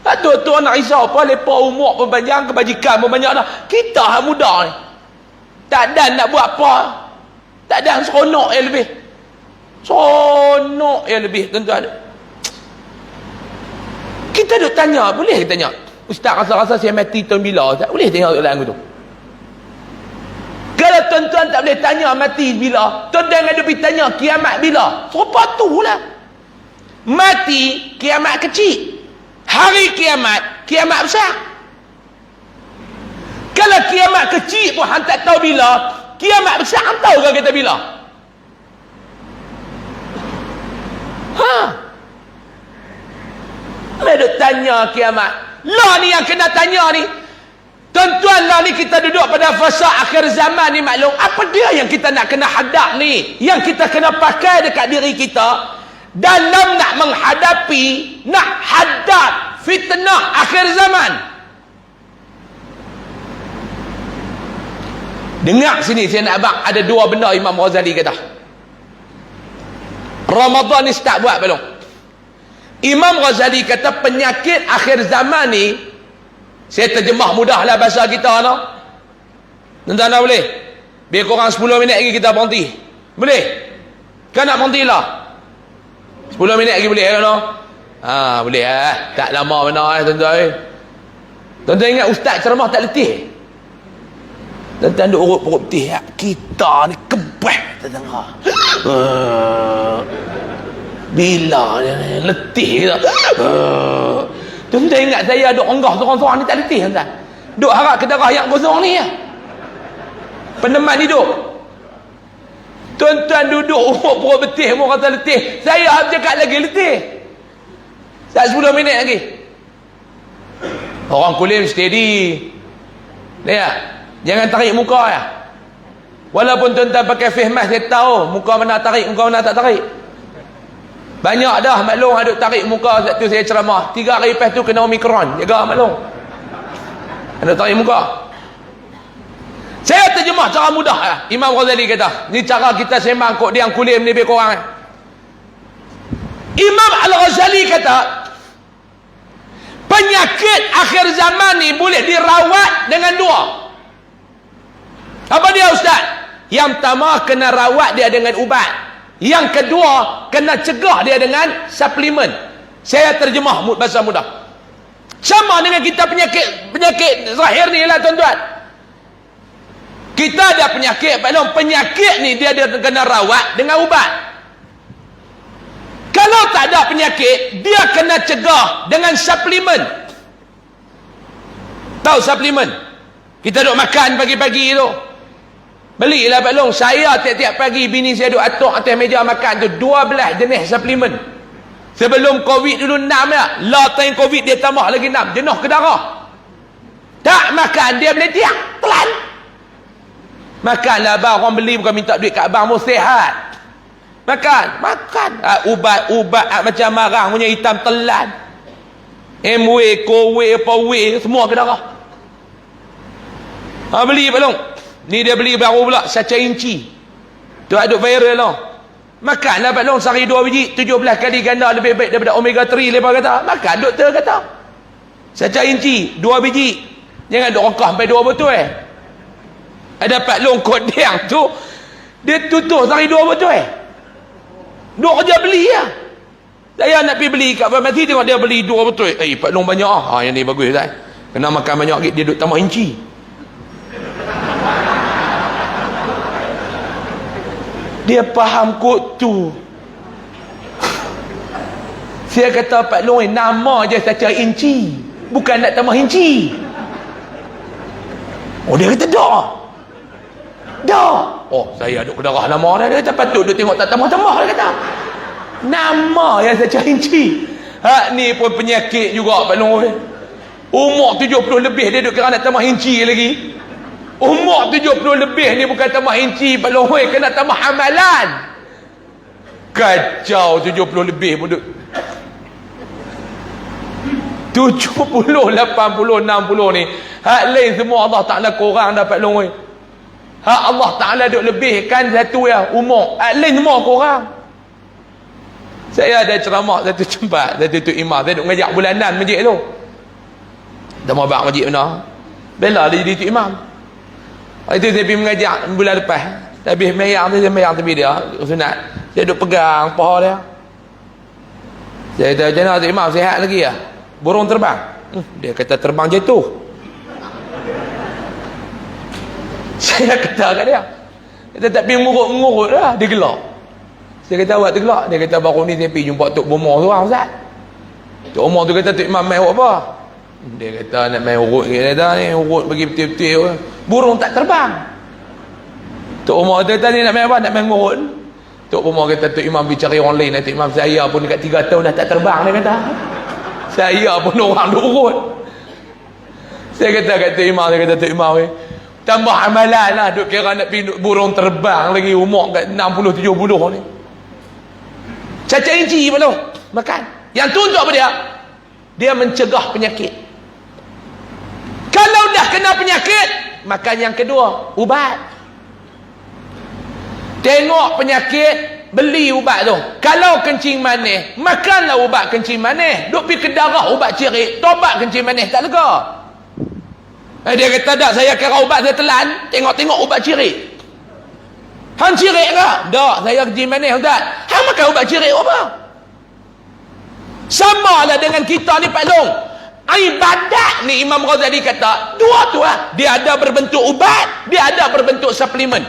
Tu nak risau apa? Lepas umur pun panjang, kebajikan pun banyak dah. Kita hak muda ni tak dan nak buat apa. Tak dan seronok yang lebih. Seronok yang lebih tuan-tuan. Kita duk tanya, boleh kita tanya, ustaz rasa-rasa saya mati tahun bila? Tak boleh tengok dalam aku tu. Kalau tuan-tuan tak boleh tanya mati bila, tuan-tuan ada pergi tanya kiamat bila. Serupa tu lah. Mati kiamat kecil. Hari kiamat besar. Kalau kiamat kecil pun hang tak tahu bila, kiamat besar hang tahu ke kita bila? Mereka tanya kiamat. Lah ni yang kena tanya ni. Tuan-tuan lah ni, kita duduk pada fasa akhir zaman ni maklum. Apa dia yang kita nak kena hadap ni? Yang kita kena pakai dekat diri kita dalam nak menghadapi, nak hadap fitnah akhir zaman. Dengar sini, saya nak abang, ada dua benda Imam Ghazali kata. Ramadan ni start buat belum? Imam Ghazali kata penyakit akhir zaman ni, saya terjemah mudahlah bahasa kita lah. Tuan-tuan boleh? Biar korang 10 minit lagi kita berhenti. Boleh? Kan nak berhenti lah? 10 minit lagi boleh kan? Boleh lah. Tak lama benar tuan-tuan. Tuan-tuan ingat ustaz ceramah tak letih? Tuan-tuan duk urut perut letih. Kita ni kebah terdengar. Bila letih kita. Tuan-tuan ingat saya duk enggah seorang-seorang ni tak letih tuan-tuan. Duk harap ke darah yang kosong ni ya. Peneman hidup. Tuan-tuan duduk urut perut betih pun kata letih. Saya habis cakap lagi letih. Tak 10 minit lagi. Orang kulim steady. Lihat. Jangan tarik muka ya. Walaupun tuan-tuan pakai face mask, saya tahu muka mana tarik, muka mana tak tarik. Banyak dah maklum aduk tarik muka satu saya ceramah. 3 hari lepas tu kena Omicron. Jaga maklum. Aduk tarik muka. Saya terjemah cara mudah lah. Imam Ghazali kata, ni cara kita sembang kok dia yang kulim ni lebih kurang. Imam Al-Ghazali kata, penyakit akhir zaman ni boleh dirawat dengan dua. Apa dia ustaz? Yang pertama kena rawat dia dengan ubat. Yang kedua kena cegah dia dengan suplemen. Saya terjemah bahasa mudah. Sama dengan kita penyakit zahir ni lah tuan-tuan. Kita ada penyakit, penyakit ni dia kena rawat dengan ubat. Kalau tak ada penyakit, dia kena cegah dengan suplemen. Tahu suplemen? Kita duk makan pagi-pagi tu. Belilah Pak Long. Saya tiap-tiap pagi bini saya duk atuk atas meja makan tu 12 jenis suplemen. Sebelum Covid dulu 6 ya. Time Covid dia tambah lagi 6. Jenuh ke darah. Tak makan dia boleh tiak. Telan. Makanlah abang. Orang beli bukan minta duit kat abang pun sihat. Makan. Ubat macam marang punya hitam telan. MW, Kowe, apa W, semua ke darah. Beli Pak Long. Ni dia beli baru pula saca inci. Tu aduk viral lah. Makanlah Pak Long sehari 2 biji, 17 kali ganda lebih baik daripada omega 3 lepas kata. Makan doktor kata. Saca inci 2 biji. Jangan duk rokah sampai 2 botol Ada Pak Long kodeng tu dia tutup sehari 2 botol Duk kerja beli lah. Saya nak pergi beli kat farmasi tengok dia beli 2 botol. Pak Long banyak yang ni bagus kan. Kena makan banyak lagi dia duk tambah inci. Dia faham kod tu. Saya kata Pak Long nama je saca inci, bukan nak tambah inci. Dia kata dah. Saya duk kedarah lama dah. Dia kata patut duk tengok tak tambah-tambah. Dia kata nama yang saca inci. Ni pun penyakit juga Pak Long. Umur 70 lebih dia duk kira nak tambah inci lagi. Umur 70 lebih ni bukan tambah inci Pak Long, kena tambah amalan. Kacau 70 lebih pun duk 70, 80, 60 ni. Hak lain semua Allah Ta'ala korang dah Pak Long. Hak Allah Ta'ala duk lebihkan satu ya umur. Hak lain semua korang. Saya ada ceramah satu tempat, satu imam. Saya duk ngajak bulanan masjid tu. Dah mau bak masjid mana? Bela dia jadi tu imam. Itu saya pergi mengajak bulan lepas. Habis mayang tu, saya mayang tepi dia sunat. Saya duduk pegang paha dia. Saya kata, macam mana tu imam, sihat lagi ya? Burung terbang. Dia kata terbang jatuh. Saya kata kat dia, kita tak pergi mengurut-mengurut lah. Dia gelak. Saya kata awak tergelak. Dia kata baru ni saya pergi jumpa Tok Bomor seorang Ustaz. Tok Bomor tu kata Tok Imam main buat apa? Dia kata nak main urut. Dia kata ni urut bagi betul-betul. Burung tak terbang. Tok Umar kata ni nak main apa? Nak main urut. Tok Umar kata Tok Imam pergi cari orang lain. Tok Imam saya pun dekat 3 tahun dah tak terbang. Dia kata saya pun orang duk urut. Saya kata kat Tok Imam, tambah amalan lah, duk kira nak pergi burung terbang lagi, umur kat 60-70 ni. Cacat inci pun makan. Yang tu untuk apa dia? Dia mencegah penyakit. Kalau dah kena penyakit, makan yang kedua, ubat. Tengok penyakit, beli ubat tu. Kalau kencing manis, makanlah ubat kencing manis. Duk pergi ke darah ubat cirit, tobat kencing manis tak lega. Dia kata tak, saya kira ubat saya telan, tengok-tengok ubat cirit. Hang cirit ke? Tak, saya kencing manis tak. Hang makan ubat cirit apa? Sama lah dengan kita ni Pak Long. Ibadat ni Imam Ghazali kata, dua tu lah. Dia ada berbentuk ubat, dia ada berbentuk suplemen.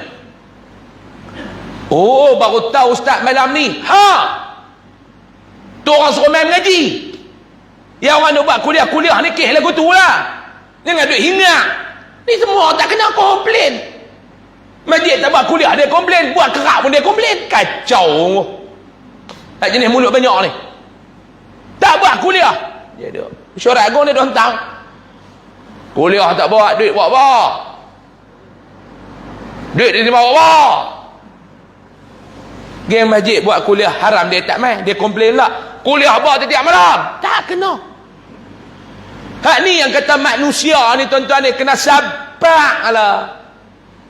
Oh, baru tahu ustaz malam ni. Tu orang suruh main mengaji. Yang orang nak buat kuliah-kuliah ni kih lagu tu lah. Jangan duk hingar. Ni semua tak kena komplain. Masjid tak buat kuliah dia komplain, buat kerak pun dia komplain. Kacau. Tak jenis mulut banyak ni. Tak buat kuliah. Dia duk. Mesyuarat agung dia duk hentang. Kuliah tak buat, duit buat apa? Duit dia bawa apa? Geng masjid buat kuliah haram dia tak main. Dia komplain lah. Kuliah apa setiap malam? Tak kena. Hak ni yang kata manusia ni tuan-tuan ni kena sabar lah.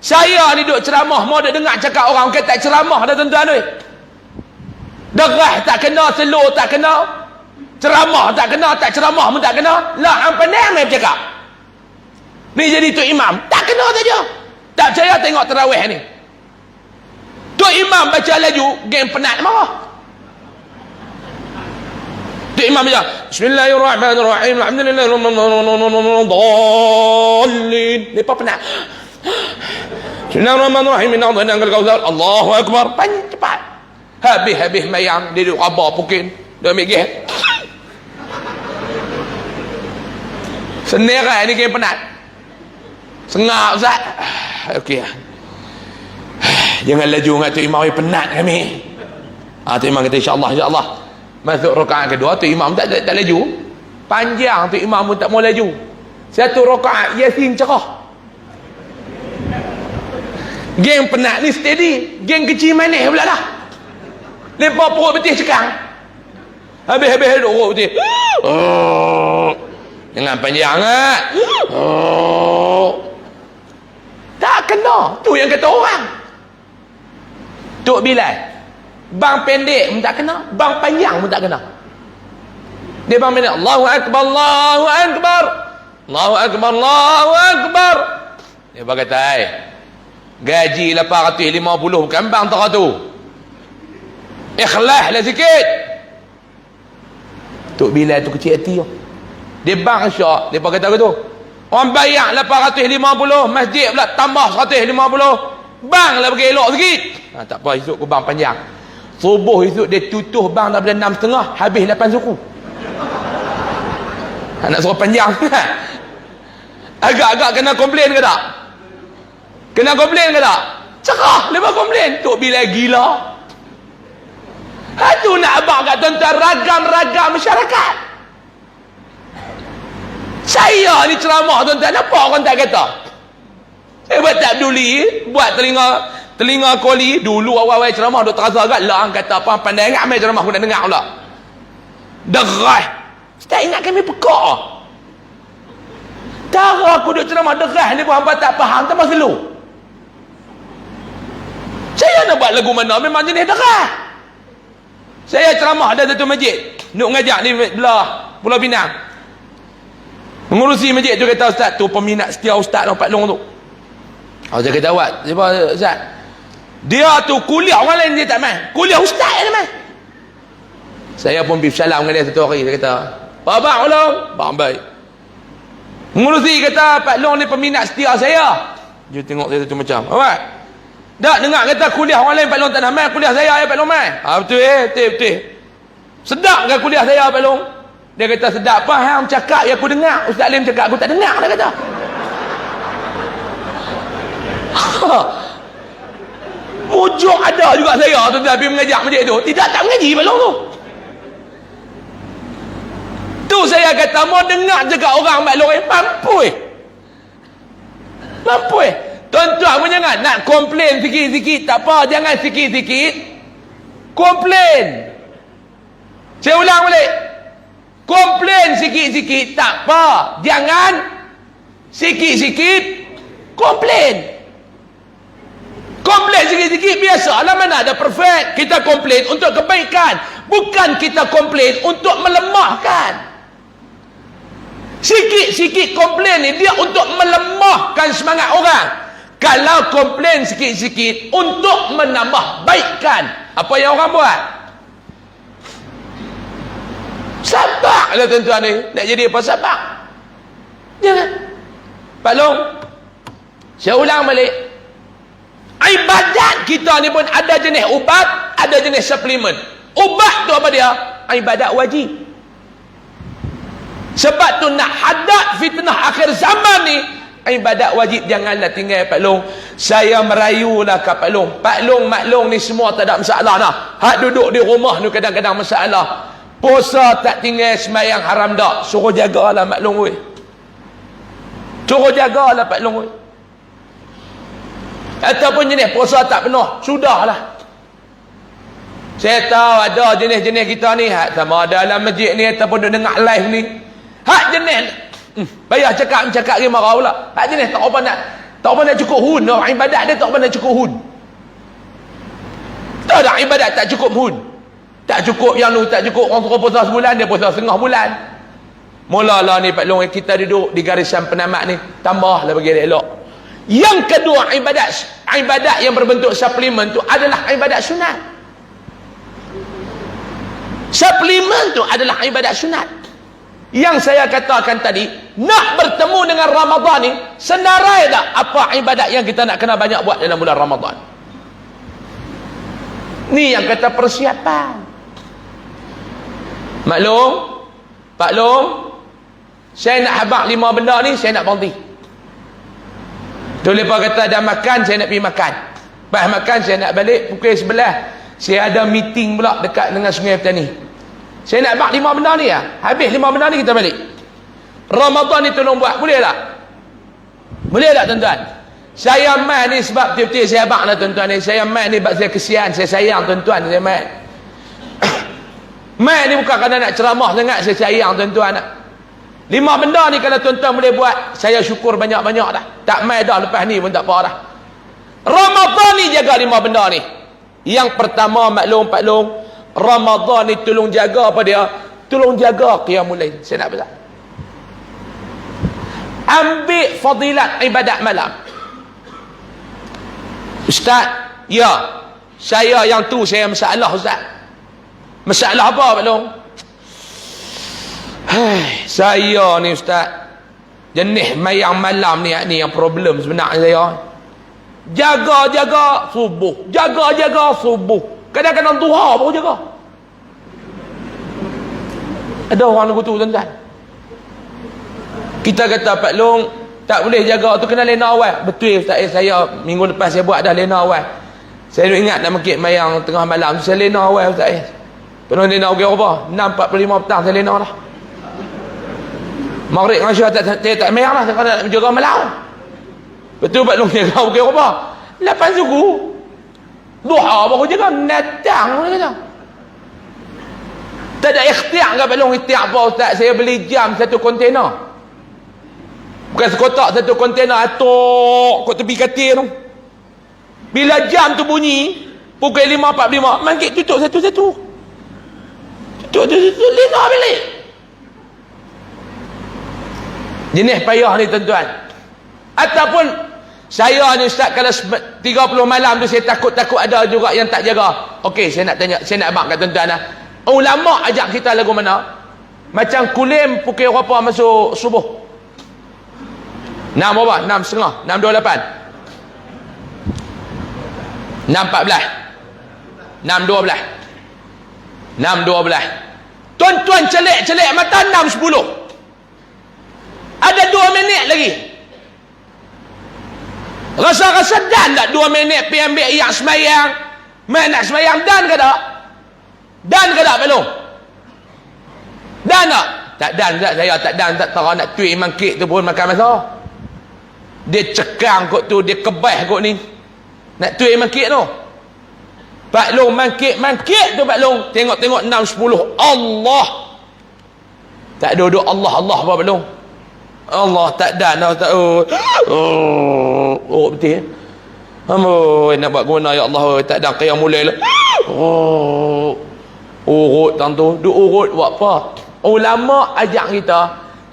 Saya ni duk ceramah, mau duk dengar cakap orang kata ceramah dah tuan-tuan ni. Derah tak kena, slow tak kena. Ceramah tak kena, tak ceramah pun tak kena. Lah hang pandai main bercakap. Ni jadi Tok Imam, tak kena saja. Tak percaya tengok tarawih ni. Tok Imam baca laju, geng penat marah. Tok Imam baca, Bismillahirrahmanirrahim, Alhamdulillahirrahmanirrahim. Lepas penat. Bismillahirrahmanirrahim, Allahu Akbar. Panjang cepat. Habis mayang, dia duduk khabar pukin. Dia ambil geng. Senerai ni geng penat. Sengak Ustaz. Okey. Jangan laju dengan Tok Imam, penat kami. Tok Imam kata insya-Allah. Masuk rakaat kedua, Tok Imam tak laju. Panjang Tok Imam pun tak mau laju. Satu rakaat Yasin cerah. Geng penat ni steady, geng kecil manis pula dah. Lepas perut betis cekang. Habis duduk betis. Jangan panjang ah. Tak kena. Tu yang kata orang. Tok Bilal, bang pendek pun tak kena, bang panjang pun tak kena. Dia bang pendek, Allahu Akbar, Allahu Akbar, Allahu Akbar, Allahu Akbar. Dia berkata, gaji 850 bukan bang tak tu. Ikhlas lah sikit. Tok Bilal tu kecil hati tu. Dia bang syak, dia berkata tu. Orang bayar 850, masjid pula tambah 150. Bang lah bagi elok sikit. Tak apa, esok aku bang panjang. Subuh esok dia tutuh bang daripada 6.5 habis 8 suku. Nak suruh panjang. Agak-agak kena komplain ke tak? Kena komplain ke tak? Cerah lepas komplain. Tok Bilal gila. Itu nak abang kat tuan-tuan, ragam-ragam masyarakat. Saya ni ceramah tuan-tuan, apa orang tak kata? Saya buat tak peduli, buat telinga koli. Dulu awal-awal ceramah duk terasa agak lah, kata apa pandai ingat main ceramah aku nak dengar pula. Derah. Tak ingat kami pekak. Cara aku duk ceramah derah ni pun hangpa tak faham, tambah slow. Saya nak buat lagu mana memang jenis derah. Saya ceramah ada satu masjid, nak ngajak ni belah Pulau Pinang. Mengurusi masjid tu kata ustaz tu peminat setia ustaz Pak Long tu. Saya kata awak, Ustaz, dia tu kuliah orang lain dia tak main, kuliah ustaz dia main. Saya pun pergi salam dengan dia satu hari. Saya kata, Pak Long, bang baik. Mengurusi kata Pak Long ni peminat setia saya. Dia tengok saya tu macam, awak tak dengar kata kuliah orang lain Pak Long tak nak main, kuliah saya Pak Long main. Betul betul. Sedap ke kuliah saya Pak Long? Dia kata sedap apa hang cakap yang aku dengar, Ustaz Alim cakap aku tak dengar, dia kata. Mujuk ada juga saya tu tapi mengajak masjid tu tak mengaji Pak Long tu. Tu saya kata mau dengar cakap orang Pak Long mampu Mampu Tuan-tuan pun jangan nak komplain sikit-sikit. Tak apa, jangan sikit-sikit komplain. Saya ulang balik. Komplain sikit-sikit tak apa, jangan sikit-sikit komplain. Komplain sikit-sikit biasalah, mana ada perfect. Kita komplain untuk kebaikan, bukan kita komplain untuk melemahkan. Sikit-sikit komplain ni dia untuk melemahkan semangat orang. Kalau komplain sikit-sikit untuk menambah baikkan, apa yang orang buat? Sabarlah tuan-tuan ni. Nak jadi apa sabar? Jangan. Pak Long, saya ulang balik. Ibadat kita ni pun ada jenis ubat, ada jenis suplemen. Ubat tu apa dia? Ibadat wajib. Sebab tu nak hadap fitnah akhir zaman ni, ibadat wajib janganlah tinggal Pak Long. Saya merayulah kat Pak Long. Pak Long, Mak Long ni semua tak ada masalah dah. Hak duduk di rumah ni kadang-kadang masalah. Puasa tak tinggal sembahyang haram dak. Suruh jagalah Mak Long weh. Suruh jagalah Pak Long weh. Ataupun jenis puasa tak penuh, sudahlah. Saya tahu ada jenis-jenis kita ni, hak sama dalam masjid ni ataupun duk dengar live ni. Hak jenis bayar cakap lagi marah pula. Hak jenis tak apa nak cukup hun. Orang ibadat dia tak apa nak cukup hun. Tak ada ibadat tak cukup hun. Tak cukup yang tu, tak cukup orang suruh puasa sebulan, dia puasa setengah bulan. Mulalah ni Pak Long, kita duduk di garisan penamat ni, tambahlah bagi elok. Yang kedua, ibadat yang berbentuk suplemen tu adalah ibadat sunat. Suplemen tu adalah ibadat sunat. Yang saya katakan tadi, nak bertemu dengan Ramadan ni, senarai tak apa ibadat yang kita nak kena banyak buat dalam bulan Ramadan. Ni yang kata persiapan. Maklum, Pak Long, saya nak habaq 5 benda ni, saya nak berhenti. Tu lepas kata dah makan, saya nak pergi makan. Lepas makan, saya nak balik pukul 11. Saya ada meeting pula dekat dengan Sungai Petani. Saya nak habaq 5 benda ni lah. Habis 5 benda ni kita balik. Ramadan ni tolong buat, boleh tak? Boleh tak tuan-tuan? Saya main ni sebab betul-betul saya habaq lah tuan-tuan ni. Saya main ni sebab saya kesian, saya sayang tuan-tuan, saya main. Main ni bukan kerana nak ceramah sangat, saya sayang tuan-tuan. 5 benda ni kalau tuan-tuan boleh buat, saya syukur banyak-banyak dah. Tak main dah lepas ni pun tak apa dah. Ramadan ni jaga 5 benda ni. Yang pertama, maklum Pak Long, Ramadan ni tolong jaga apa dia? Tolong jaga qiyamul lail. Saya nak pesan. Ambil fadilat ibadat malam. Ustaz, ya, saya yang tu saya masalah Ustaz. Masalah apa Pak Long? Saya ni Ustaz, jenis mayang malam ni yang problem sebenarnya saya. Jaga-jaga subuh, jaga-jaga subuh, kadang-kadang duha baru jaga. Ada orang lagu tu tuan-tuan. Kita kata Pak Long tak boleh jaga tu, kena lena awal. Betul Ustaz, saya minggu lepas saya buat dah lena awal. Saya ingat nak mengkit mayang tengah malam tu, saya lena awal Ustaz. Kena lena awal apa? 6.45 petang saya lena dah. Maghrib dengan syurah tak mayang lah, saya nak menjaga malam. Betul Pak Long jaga pukul apa? 8 suku. Duha baru jaga, datang dia kata. Tak ada ikhtiar ke Pak Long? Ikhtiar apa Ustaz? Saya beli jam 1 kontena. Bukan sekotak, 1 kontena atok kat tepi katil tu. Bila jam tu bunyi pukul 5.45, mangkit tutup satu-satu. Tutup lena balik. Jenis payah ni tuan-tuan. Ataupun saya ni Ustaz, kalau 30 malam tu saya takut-takut ada juga yang tak jaga. Okey, saya nak tanya, saya nak abang kat tuan-tuan lah. Ulama ajak kita lagu mana? Macam kulim pukul berapa masuk subuh? 6 berapa? 6.30, 6.28, 6.14, 6.12, 6.12. Tuan-tuan celik-celik mata 6.10. Ada 2 minit lagi. Rasa-rasa dan tak 2 minit pergi ambil yang semayang. Main nak semayang dan ke tak? Dan ke tak Pak Long? Dan tak? Tak dan Ustaz, saya tak dan, tak tahu nak tweet imam kek tu pun makan masa. Dia cekang kot tu, dia kebah kot ni. Nak tuai mangkit tu. Pak Long mangkit tu Pak Long. Tengok-tengok 6-10. Allah. Tak duduk Allah apa Pak Long. Allah tak ada nak tak. Oh betul. Amboi nak buat guna ya Allah, tak ada qiyam mulai lah. Urut tang tu, duk urut buat apa? Ulama ajak kita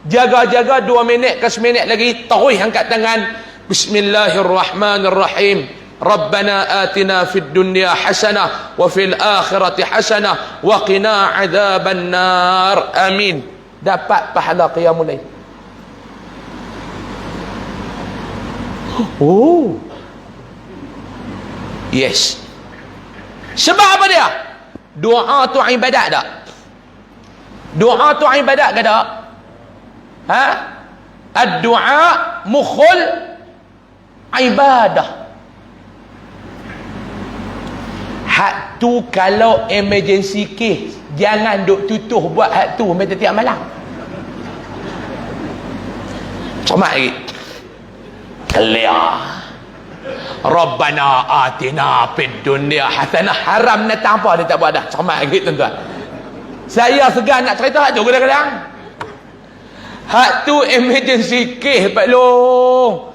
jaga-jaga 2 minit ke 1 minit lagi terus angkat tangan. Bismillahirrahmanirrahim. Rabbana atina fid dunya hasanah wa fil akhirati hasanah wa qina adzaban nar. Amin. Dapat pahala qiyamul lail. Oh. Yes. Sebab apa dia? Doa tu ibadat tak? Doa tu ibadat ke tak? Ha? Ad-du'a mukhul ibadah. Hak tu kalau emergency case, jangan duk tutuh buat hak tu tiap malam. Cermat lagi. Clear. Rabbana atina fid dunya hasanah. Haram datang apa dia tak buat dah. Cermat lagi tuan-tuan. Saya segan nak cerita hak tu kadang-kadang. Hak tu emergency case Pak Long.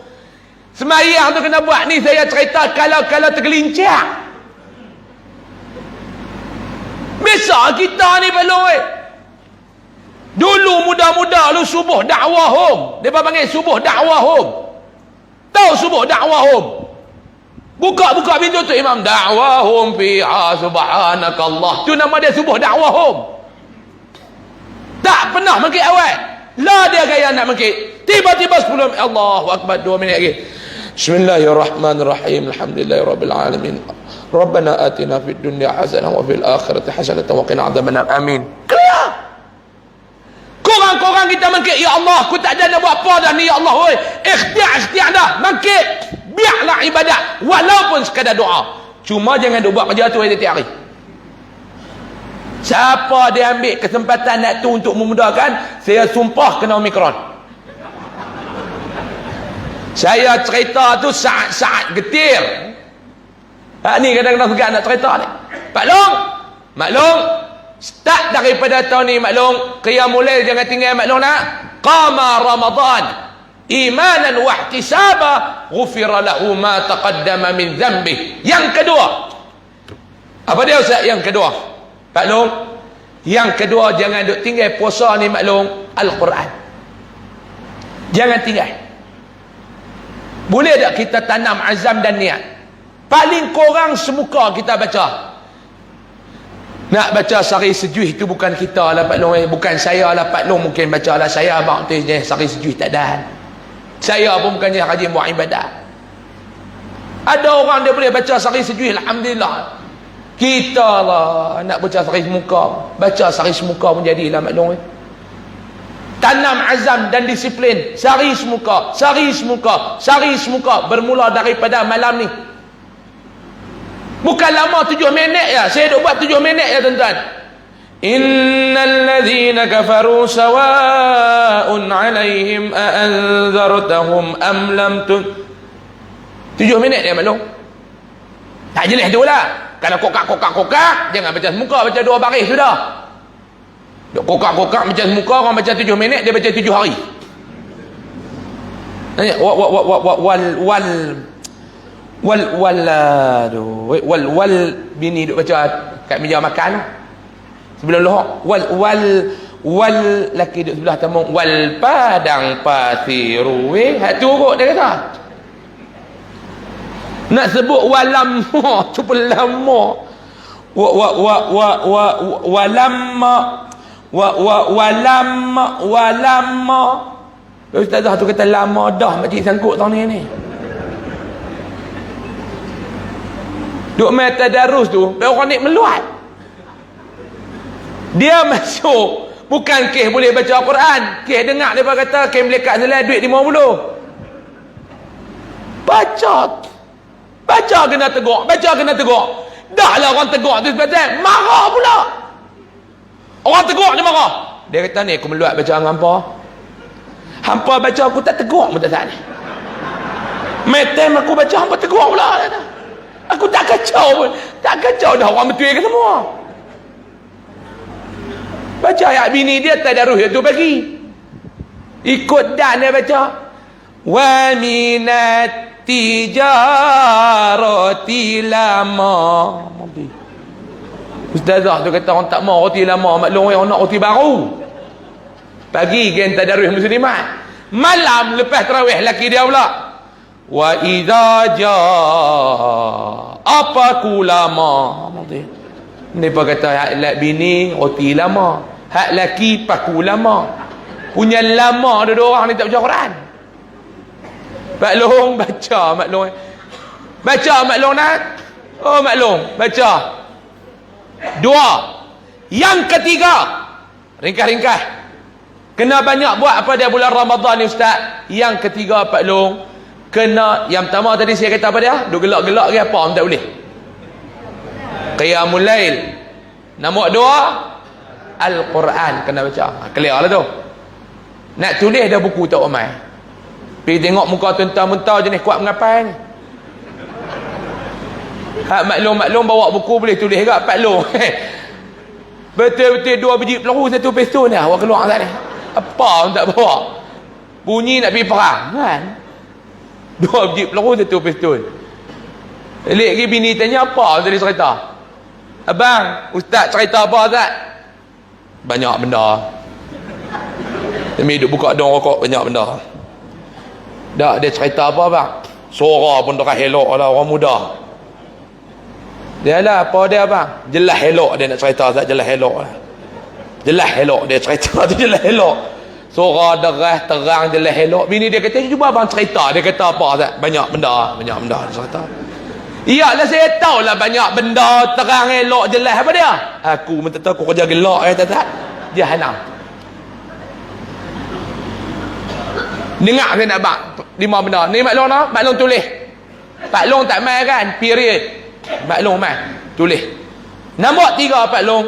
Semayang tu kena buat ni, saya cerita kalau tergelincir. Biasa kita ni Pak Long dulu muda-muda lu subuh dakwah home. Depa panggil subuh dakwah home. Tahu subuh dakwah home? Buka pintu tu imam dakwah home fiha subhanakallah. Tu nama dia subuh dakwah home. Tak pernah mangkit awal. Lah dia gaya nak mangkit. Tiba-tiba 10 Allahu akbar 2 minit lagi. Bismillahirrahmanirrahim. Alhamdulillahirabbil alamin. Rabbana atina fid dunya hasanah wa fil akhirati hasanah wa qina adzabannar. Amin. Clear. Korang kita mangkit, ya Allah, aku tak ada nak buat apa dah ni ya Allah. Oi, ikhtiar dah, mangkit. Biarlah ibadat walaupun sekadar doa. Cuma jangan duk buat kerja tu setiap hari. Siapa dia ambil kesempatan nak tu untuk memudahkan, saya sumpah kena Omikron. Saya cerita tu saat-saat getir. Ni kadang-kadang segan nak cerita ni. Maklum, start daripada tahun ni maklum, qiyamul lail jangan tinggal maklum nak. Qama Ramadan imanan wa ihtisaba ghufira lahu ma taqaddama min dhanbi. Yang kedua. Apa dia Ustaz? Yang kedua. Maklum, yang kedua jangan duk tinggal puasa ni maklum, Al-Quran. Jangan tinggal. Boleh tak kita tanam azam dan niat? Paling kurang semuka kita baca. Nak baca sehari sejuih tu bukan kita lah Pak Long, bukan saya lah Pak Long mungkin baca lah, saya abang tu sehari sejuih tak ada. Saya pun bukannya rajin buat ibadat. Ada orang dia boleh baca sehari sejuih, alhamdulillah. Kita lah nak baca sehari semuka, baca sehari semuka pun jadilah Pak Long. Tanam azam dan disiplin, sehari semuka bermula daripada malam ni. Bukan lama 7 minit ya. Saya duk buat 7 minit ya tuan-tuan. Innal ladzina kafaru sawa'un 'alaihim a anzartahum am lam tun. 7 minit dia maklum. Tak jelas tu lah. Kalau kokak jangan baca semuka, baca 2 baris sudah. Duk kokak baca semuka, orang baca 7 minit, dia baca 7 hari. Tanya wal bini duk baca kat meja makan sebelum lohak wal laki duk sebelah tamu wal padang pasiru hak tu kot dia kata. Nak sebut walamma tu pun lama. Walamma ustazah tu kata lama dah makcik sangkut tahun ni. Duk main tadarus tu, orang ni meluat. Dia masuk, bukan kes boleh baca Al-Quran, kes dengar dia kata kes melekat selai duit 50. Baca kena tegur. Dah lah orang tegur tu sebab marah pula. Orang tegur dia marah. Dia kata ni aku meluat baca dengan hampa. Hampa baca aku tak tegur pun tak ni. Metem aku baca hampa tegur pula. Aku tak kacau pun. Tak kacau dah, orang betul ke semua. Baca ayat bini dia tadarus dia tu bagi. Ikut dan dia baca. Wa minat tijarati lama. Ustazah tu kata orang tak mau roti lama, maklum orang nak roti baru. Pagi gen tadarus muslimat. Malam lepas tarawih laki dia pula. Wa idza jaa apa kulama. Ni apa kata hak lak bini roti lama, hak laki paku lama. Punya lama dua orang ni tak baca Quran. Maklum baca maklum. Baca maklum nak. Oh maklum baca. Dua. Yang ketiga, ringkas-ringkas. Kena banyak buat apa dia bulan Ramadan ni ustaz. Yang ketiga Pak Long, kena yang pertama tadi saya kata apa dia? Duk gelak-gelak ke apa tak boleh. Qiyamul Lail. Nombor dua, Al-Quran kena baca. Clear lah tu. Nak tulis dah buku tak ramai. Pergi tengok muka tuan-tuan mentah jenis kuat mengapai ni. Hak maklum bawa buku boleh tulis juga Pak Long. Betul-betul 2 biji peluru 1 pistol ni awak keluar sana. Apa tak bawa? Bunyi nak pergi perang kan? 2 biji peluru 1 pistol. Elik lagi bini tanya apa tadi cerita? Abang, ustaz cerita apa ustaz? Banyak benda. Demi duk buka dong rokok banyak benda. Dak dia cerita apa bang? Suara pun dah elok lah orang muda. Dia lah apa dia bang? Jelas elok dia nak cerita tak jelas elok lah. Jelas elok dia cerita tu jelas elok. Suara derah terang jelas elok. Bini dia kata cuba abang cerita. Dia kata apa tak? Banyak benda dia cerita. Iyalah saya tahu lah banyak benda terang elok jelas apa dia? Aku minta tahu aku kerja gelak tak? Jahanam. Dengar saya nak bang 5 benda. Ni maklum tak? Maklum tulis. Pak Long tak main kan? Period. Maklum main. Tulis. Nombor 3 Pak Long.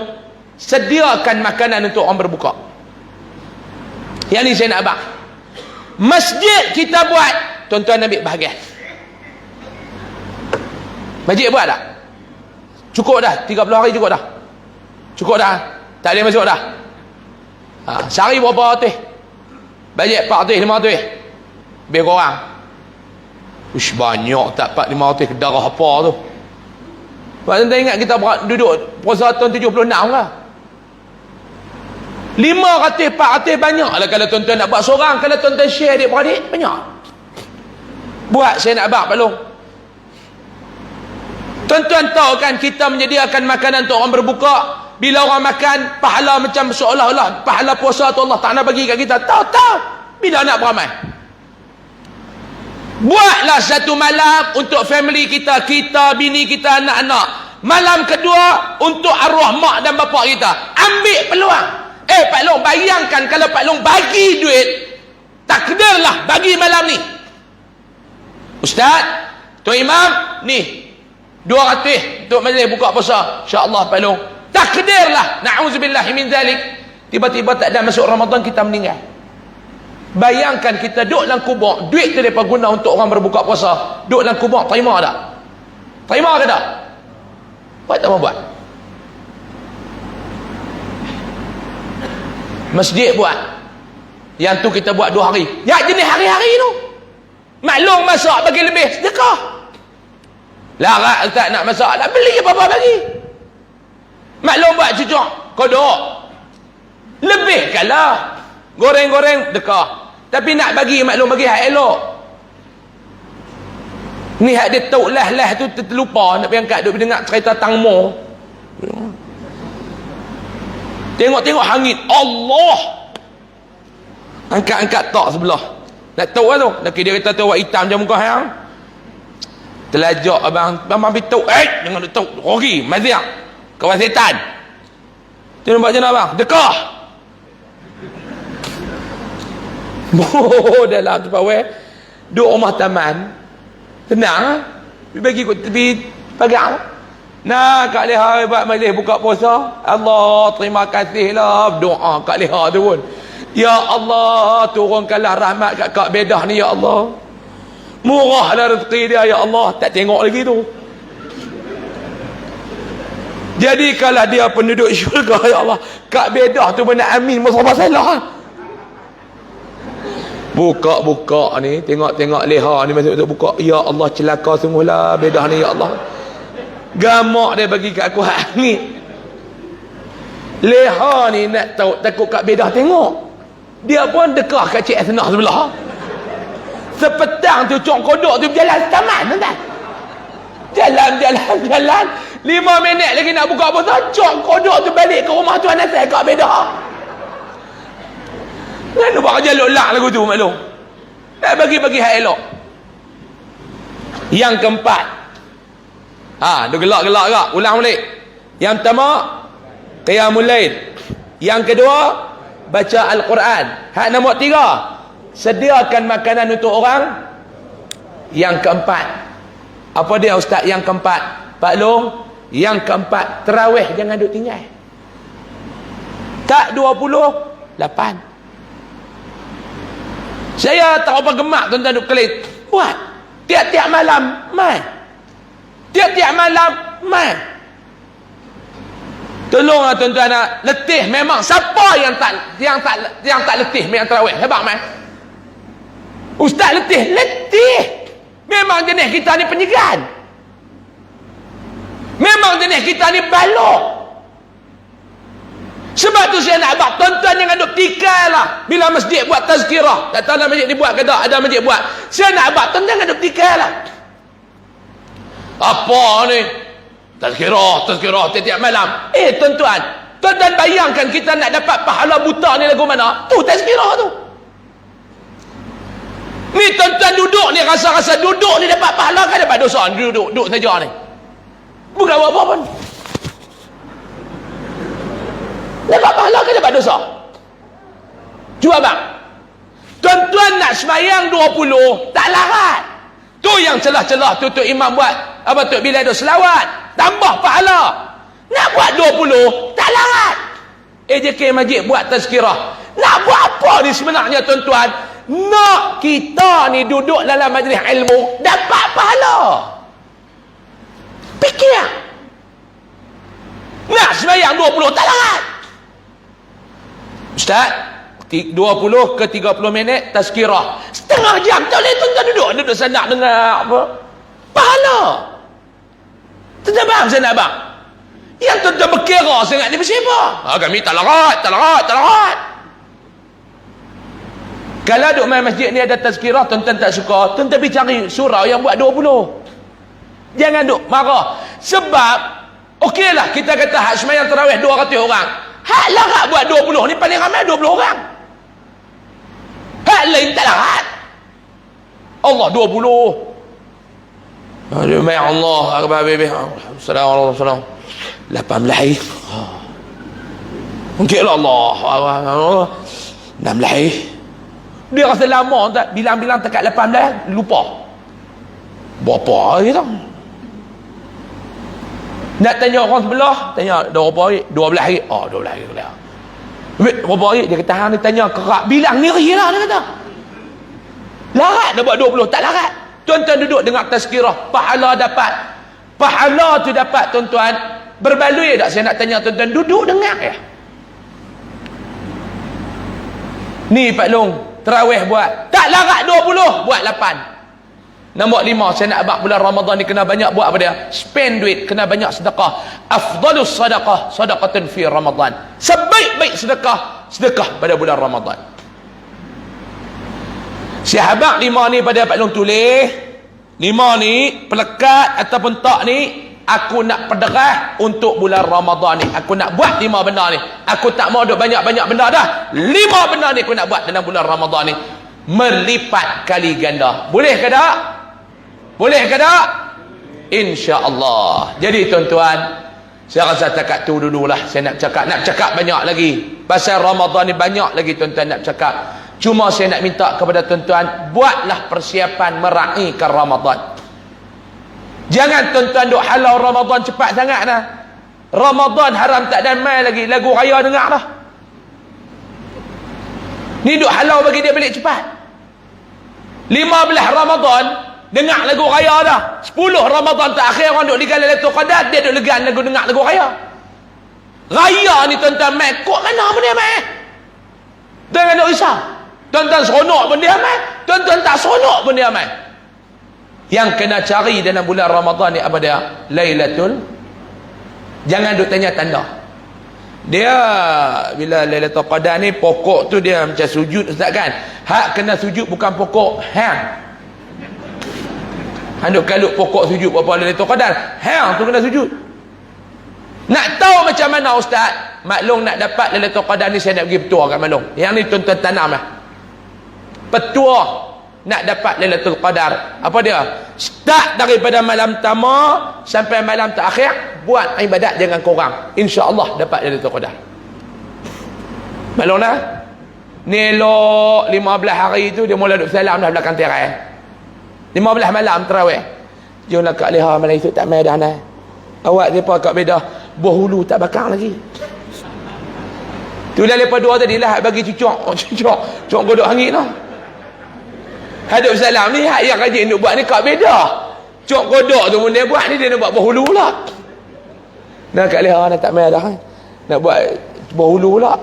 Sediakan makanan untuk orang berbuka. Yang ni saya nak abang. Masjid kita buat. Tuan-tuan ambil bahagian. Masjid buat tak? Cukup dah. 30 hari cukup dah. Cukup dah. Tak boleh masuk dah. Sehari berapa ratus? Bajet 400, 500. Lebih korang. Ush banyak tak 400-500 ke darah apa tu. Sebab tuan-tuan ingat kita duduk puasa tahun 76 lah. 500-400 banyak lah kalau tuan-tuan nak buat seorang. Kalau tuan-tuan share adik-beradik banyak. Buat saya nak abang Pak Long. Tuan-tuan tahu kan kita menyediakan makanan untuk orang berbuka. Bila orang makan, pahala macam seolah-olah pahala puasa tu Allah tak nak bagi kat kita. Tahu. Bila nak beramai? Buatlah satu malam untuk family kita, bini kita, anak-anak. Malam kedua untuk arwah mak dan bapa kita. Ambil peluang. Pak Long, bayangkan kalau Pak Long bagi duit, takdirlah bagi malam ni. Ustaz, Tuan Imam, ni 200 untuk majlis buka puasa. InsyaAllah Pak Long. Takdirlah, na'udzubillah min zalik. Tiba-tiba tak ada masuk Ramadan kita meninggal. Bayangkan kita duduk dalam kubur, duit tu mereka guna untuk orang berbuka puasa. Duduk dalam kubur, terima tak? Terima ke tak? Buat tak mau buat? Masjid buat. Yang tu kita buat 2 hari. Ya jenis hari-hari tu. Maklum masak bagi lebih sedekah. Larat tak nak masak, nak beli apa-apa bagi. Maklum buat cucuk kodok lebih kalah goreng-goreng dekah, tapi nak bagi maklum bagi hak elok ni hak dia tahu lah tu terlupa nak pergi angkat duk dengar cerita tangmo tengok hangit Allah angkat tak sebelah nak tahu lah tu laki dia kata tu awak hitam je muka hang telajak abang beritahu jangan duk tahu rogi maziak kawan setan. Tu nampak je nak bang? Dekah. Dalam tempat weh. Duk rumah taman. Tenang. Bagi kot tepi pagar. Nah, Kak Leha buat majlis buka puasa. Allah, terima kasihlah. Doa Kak Leha tu pun. Ya Allah, turunkanlah rahmat kat Kak Bedah ni ya Allah. Murahlah rezeki dia, ya Allah. Tak tengok lagi tu. Jadi kalau dia penduduk syurga, ya Allah, Kak Bedah tu pun nak amin masalah. Buka ni, tengok leha ni masuk buka. Ya Allah, celaka sungguhlah Bedah ni, ya Allah. Gamak dia bagi kat aku hak ni. Leha ni nak tahu, takut Kak Bedah tengok. Dia pun dekah kat Cik Asnah sebelah. Sepetang tu cok kodok tu berjalan taman, tuan-tuan. Jalan 5 minit lagi nak buka puasa, cok kodok tu balik ke rumah Tuan Nasir Kak Bedah. Kan buat jaluk lak lagu tu maklum. Nak bagi hak elok. Yang keempat, dia gelak-gelak kak, ulang balik. Yang pertama, qiyamul lail. Yang kedua, baca Al-Quran. Hak nombor 3, sediakan makanan untuk orang. Yang keempat, apa dia ustaz yang keempat? Pak Long, yang keempat, terawih jangan duk tinggal. Tak 28. Saya tak apa gemak tuan-tuan duk kelit. Buat. Tiap-tiap malam, mai. Tiap-tiap malam, mai. Tolonglah tuan-tuan, letih memang. Siapa yang tak letih memang terawih? Hebat mai. Ustaz letih. Memang jenis kita ni penyegan. Memang jenis kita ni balok. Sebab tu saya nak abang tuan-tuan jangan duk tikal lah. Bila masjid buat tazkirah, tak tahu masjid ni buat ke tak, ada masjid buat. Saya nak abang tuan jangan duk tikal lah. Apa ni? Tazkirah tiap-tiap malam. Tuan-tuan bayangkan kita nak dapat pahala buta ni lagu mana? Tu tazkirah tu. Ni tuan-tuan duduk ni, rasa-rasa duduk ni dapat pahala kan dapat dosa? Duduk saja ni. Bukan apa-apa pun. Dapat pahala kan dapat dosa? Cuba bang. Tuan-tuan nak semayang 20, tak larat. Tu yang celah-celah tu imam buat. Apa tu? Bila ada selawat, tambah pahala. Nak buat 20, tak larat. AJK Majid buat tazkirah. Nak buat apa ni sebenarnya tuan-tuan? Nak kita ni duduk dalam majlis ilmu dapat pahala. Fikir. Nak sembahyang 20 tak larat. Ustaz, 20 ke 30 minit tazkirah. Setengah jam tak boleh tuan-tuan duduk sana dengar apa? Pahala. Tuan-tuan faham saya nak abang? Yang tuan-tuan berkira sangat ni pasal apa? Kami tak larat. Kalau duduk main masjid ni ada tazkirah, tuan-tuan tak suka, tuan-tuan pergi cari surau yang buat 20. Jangan duk marah. Sebab, okeylah kita kata hak semayang tarawih 200 orang. Hak larat buat 20 ni paling ramai 20 orang. Hak lain tak larat. Allah 20. Ya Allah, akbar bebeh. Assalamualaikum. 18. Mungkin Allah. 16. Dia rasa lama tak? Bilang-bilang dekat 18, lupa. Berapa hari tau? Nak tanya orang sebelah, tanya dah berapa hari? 12 hari. 12 hari. Berapa hari? Dia kata, hang ni tanya kerak. Bilang ni hari lah, dia kata. Larat dah buat 20, tak larat. Tuan-tuan duduk dengar tazkirah, pahala dapat. Pahala tu dapat tuan-tuan. Berbaloi tak saya nak tanya tuan-tuan? Duduk dengar ya. Ni Pak Long, terawih buat. Tak larat 20, buat 8. Nombor 5, saya nak abang bulan Ramadan ni kena banyak buat apa dia? Spend duit, kena banyak sedekah. Afdalus sedekah, sedekatun fi Ramadan. Sebaik-baik sedekah pada bulan Ramadan. Sahabat 5 ni pada Pak Long tulis. 5 ni, pelekat ataupun tak ni, aku nak pederah untuk bulan Ramadan ni. Aku nak buat 5 benda ni. Aku tak mau duk banyak-banyak benda dah. 5 benda ni aku nak buat dalam bulan Ramadan ni. Melipat kali ganda. Boleh ke tak? Boleh ke tak? InsyaAllah. Jadi tuan-tuan, saya rasa takat tu dululah. Saya nak cakap banyak lagi. Pasal Ramadan ni banyak lagi tuan-tuan nak cakap. Cuma saya nak minta kepada tuan-tuan, buatlah persiapan meraihkan Ramadan. Jangan tuan-tuan duk halau Ramadan cepat sangat dah. Ramadan haram tak damai lagi. Lagu raya dengar dah. Ni duk halau bagi dia balik cepat. 15 Ramadan dengar lagu raya dah. 10 Ramadan terakhir orang duk legan Lailatul Qadar, dia duk legan lagu, dengar lagu raya. Raya ni tuan-tuan mai, kok mana pun dia mai. Jangan duk risau. Tuan-tuan seronok pun dia mai, tuan-tuan tak seronok pun dia mai. Yang kena cari dalam bulan Ramadan ni apa dia? Lailatul. Jangan duk tanya tanda. Dia bila Lailatul Qadar ni pokok tu dia macam sujud ustaz kan. Hak kena sujud bukan pokok hang. Handuk kalut pokok sujud apa Lailatul Qadar. Hang tu kena sujud. Nak tahu macam mana ustaz? Maklum nak dapat Lailatul Qadar ni saya nak pergi petua kat maklum. Yang ni tuan-tuan tanam lah. Petua nak dapat Lailatul Qadar. Apa dia? Start daripada malam pertama sampai malam terakhir, buat ibadat jangan kurang. Insya-Allah dapat Lailatul Qadar. Maklum dah? Ni elok 15 hari tu dia mula duk salam dah belakang tirai. 15 malam tarawih. Jomlah Kak Leha malam esok tak mai dah nah. Awak depa kat beda Bohulu tak bakar lagi. Tu dah lepas dua tadi lah bagi cucuk godok hangit noh. Hadap salam ni hak yang rajin nak buat ni kat beda. Cok godok tu pun dia buat ni dia nak buat Bohulu pula. Nak Kak Leha nak tak mai dah. Nak buat Bohulu pula.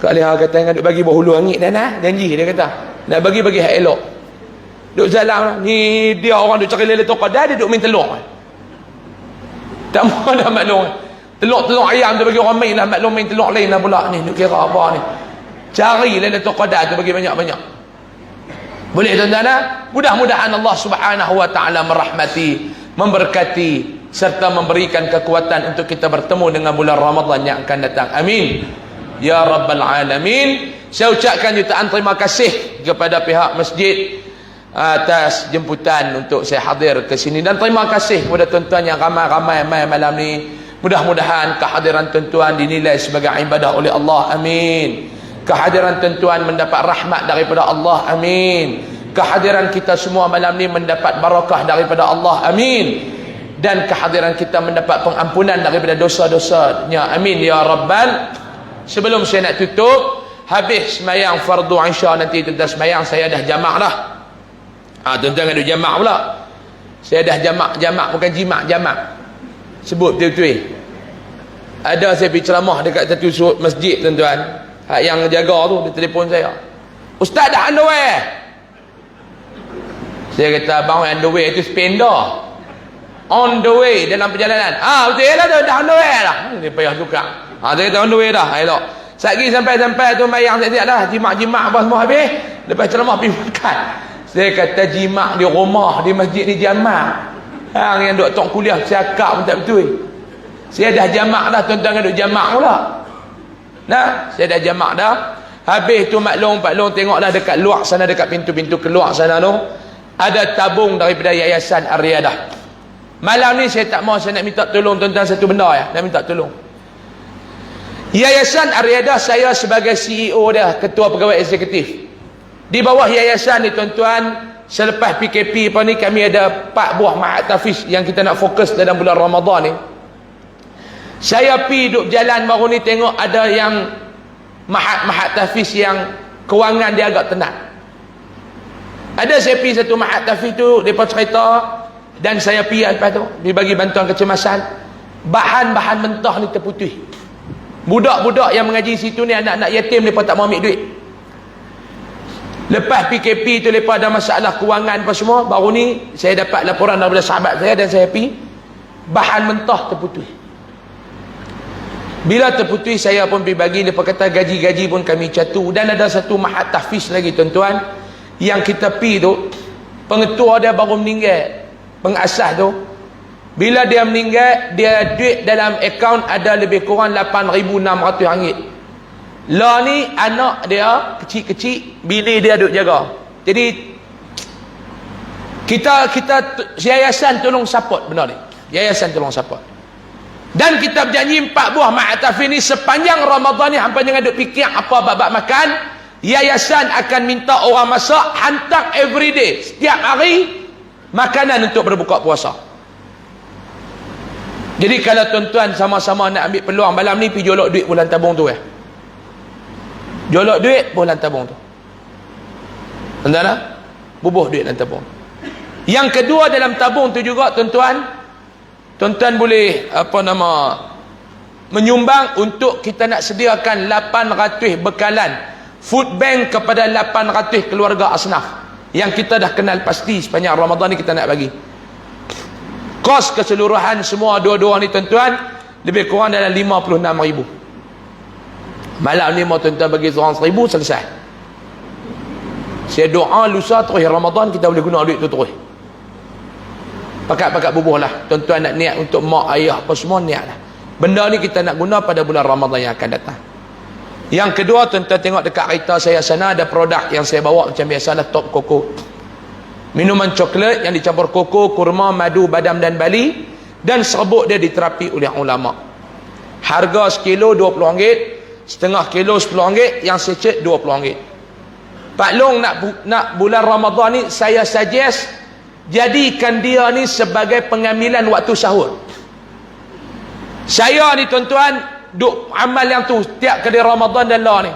Kak Leha kata nak bagi Bohulu hangit dah nah, janji dia kata. Nak bagi hak elok. Duk salam ni dia orang duk cari Lailatul Qadar, dia duk main telur. Tak mahu dah maklum. Telur ayam tu bagi orang main lah, maklum main telur lain lah pula ni. Duk kira apa ni. Cari Lailatul Qadar tu bagi banyak-banyak. Boleh tuan-tuan dah? Mudah-mudahan Allah Subhanahu wa taala merahmati, memberkati serta memberikan kekuatan untuk kita bertemu dengan bulan Ramadan yang akan datang. Amin. Ya Rabbal Alamin. Saya ucapkan jutaan terima kasih kepada pihak masjid atas jemputan untuk saya hadir ke sini, dan terima kasih kepada tuan-tuan yang ramai-ramai malam ni. Mudah-mudahan kehadiran tuan-tuan dinilai sebagai ibadah oleh Allah. Amin. Kehadiran tuan-tuan mendapat rahmat daripada Allah. Amin. Kehadiran kita semua malam ni mendapat barakah daripada Allah. Amin. Dan kehadiran kita mendapat pengampunan daripada dosa-dosanya. Amin ya Rabbal. Sebelum saya nak tutup, habis semayang fardu Isya nanti tuan-tuan semayang, saya dah jamak dah. Tuan-tuan ada jamak pula. Saya dah jamak bukan jamak. Sebut betul-betul. Ada saya pergi ceramah dekat satu masjid tuan-tuan. Hak yang jaga tu dia telefon saya. Ustaz dah underwear. Saya kata abang underwear itu spender. On the way dalam perjalanan. Betul lah tu dah underwear dah. Dia payah tukar. Dia kata underwear dah. Elok. Satgi sampai tu mayang siap-siap dah. Jimak apa semua habis. Lepas ceramah pergi makan. Saya kata jimak di rumah di masjid ni jamak. Hang yang duk tong kuliah cakap pun tak betul. Saya dah jamak dah, tuan-tuan duk jamak pula. Nah, saya dah jamak dah. Habis tu maklum tengoklah dekat luar sana, dekat pintu-pintu keluar sana tu ada tabung daripada Yayasan Ar-Riyadah. Malam ni saya tak mau, saya nak minta tolong tuan-tuan satu benda ya. Nak minta tolong. Yayasan Ar-Riyadah, saya sebagai CEO dia, ketua pegawai eksekutif. Di bawah yayasan ni tuan-tuan, selepas PKP apa ni, kami ada 4 buah mahat tahfiz yang kita nak fokus dalam bulan Ramadan ni. Saya pergi duduk jalan baru ni tengok ada yang mahat tahfiz yang kewangan dia agak tenat. Ada saya pergi satu mahat tahfiz tu, mereka cerita, dan saya pergi lepas tu, dia bagi bantuan kecemasan. Bahan-bahan mentah ni terputih. Budak-budak yang mengaji situ ni anak-anak yatim, mereka tak mau ambil duit. Lepas PKP tu mereka ada masalah kewangan apa semua. Baru ni saya dapat laporan daripada sahabat saya dan saya pergi, bahan mentah terputih. Bila terputih saya pun pergi bagi, mereka kata gaji-gaji pun kami catu. Dan ada satu mahat tahfiz lagi tuan-tuan, yang kita pergi tu, pengetua dia baru meninggal, pengasas tu. Bila dia meninggal, dia duit dalam akaun ada lebih kurang 8,600 ringgit. Lah ni anak dia kecil-kecil, bini dia duk jaga. Jadi kita yayasan tolong support benda ni. Yayasan tolong support. Dan kita berjanji 4 buah mahat tahfiz ni sepanjang Ramadan ni, hampa jangan duk fikir apa bab makan. Yayasan akan minta orang masak, hantar everyday, setiap hari makanan untuk berbuka puasa. Jadi kalau tuan-tuan sama-sama nak ambil peluang malam ni, pergi jolok duit bulan tabung tu Jolok duit bulan tabung tu. Tuan-tuan, bubuh duit dalam tabung. Yang kedua dalam tabung tu juga tuan-tuan boleh menyumbang untuk kita nak sediakan 800 bekalan food bank kepada 800 keluarga asnaf yang kita dah kenal pasti sepanjang Ramadan ni kita nak bagi. Kos keseluruhan semua dua-dua ni tuan-tuan lebih kurang dalam 56,000. Malam ni mau tuan-tuan bagi seorang 1,000 selesai. Saya doa lusa terus Ramadan kita boleh guna duit tu terus. Pakat-pakat bubuh lah. Tuan-tuan nak niat untuk mak ayah apa semua niat lah. Benda ni kita nak guna pada bulan Ramadan yang akan datang. Yang kedua tuan-tuan tengok dekat kereta saya sana ada produk yang saya bawa macam biasalah Top Coco. Minuman coklat yang dicampur koko, kurma, madu, badam dan bali dan serbuk dia diterapi oleh ulama. Harga sekilo RM20, setengah kilo RM10, yang secet RM20. Pak Long nak bulan Ramadan ni saya suggest jadikan dia ni sebagai pengambilan waktu sahur. Saya ni tuan-tuan duk amal yang tu tiap kali Ramadan dan lah ni.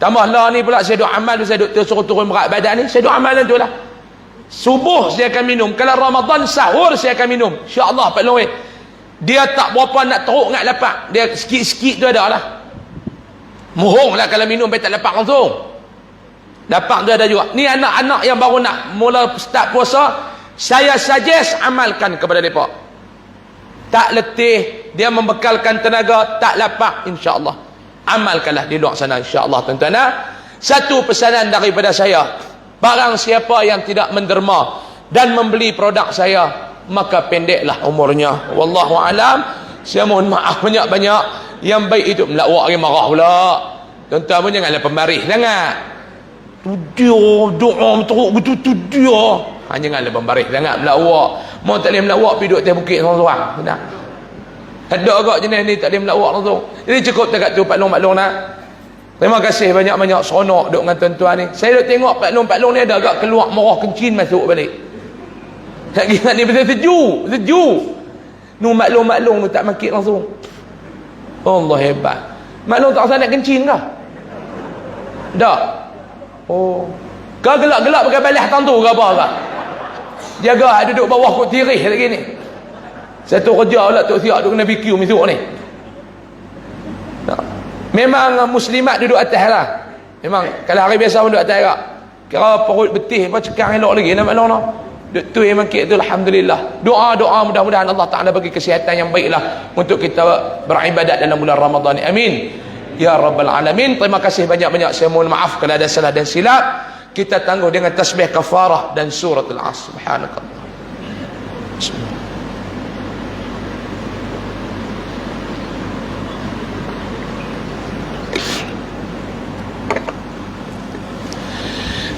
Tambah lah ni pula saya duk amal, saya duk suruh turun berat badan ni, saya duk amal tu lah. Subuh saya akan minum, kalau Ramadan sahur saya akan minum. Insya-Allah Pak Long dia tak berapa nak teruk nak lapak, dia sikit-sikit tu ada lah. Mohong lah kalau minum tak lapak langsung. Lapak tu ada juga. Ni anak-anak yang baru nak mula start puasa, saya suggest amalkan kepada mereka. Tak letih, dia membekalkan tenaga, tak lapak, insya-Allah. Amalkanlah di luar sana insya-Allah tuan-tuan. Satu pesanan daripada saya, barang siapa yang tidak menderma dan membeli produk saya, maka pendeklah umurnya. Wallahu alam. Saya mohon maaf banyak-banyak. Yang baik itu melawak lagi marah pula. Tuan-tuan pun janganlah pembarih sangat. Tu dia doa teruk betul tu dia. Janganlah pembarih sangat melawak. Mau tak boleh melawak pergi duduk atas bukit seorang-seorang. Benar. Ada agak jenis ni tak boleh melawak langsung. Jadi cukup dekat tu Pak Long nak. Terima kasih banyak-banyak, seronok duduk dengan tuan-tuan ni. Saya duduk tengok Pak Long ni ada agak keluar marah kencing masuk balik. Tak kira ni betul sejuk. Nu maklum tu tak makit langsung. Allah hebat. Maklum tak rasa nak kencing kah? Tak. Oh. Kau gelak-gelak pakai balas tantu ke apa kah? Jaga duduk bawah kot tirih lagi ni. Satu kerja pula Tok Siak duduk kena BQ misuk ni. Tak. Memang muslimat duduk atas lah. Memang kalau hari biasa pun duduk atas lah. Kira perut betih apa cekang elok lagi nak maklum. Duk tu memang kita tu alhamdulillah. Doa mudah-mudahan Allah Taala bagi kesihatan yang baiklah untuk kita beribadat dalam bulan Ramadan ni. Amin. Ya Rabbal Alamin. Terima kasih banyak-banyak. Saya mohon maaf kalau ada salah dan silap. Kita tangguh dengan tasbih kafarah dan surat Al-Asr. Subhanakallah. Bismillah.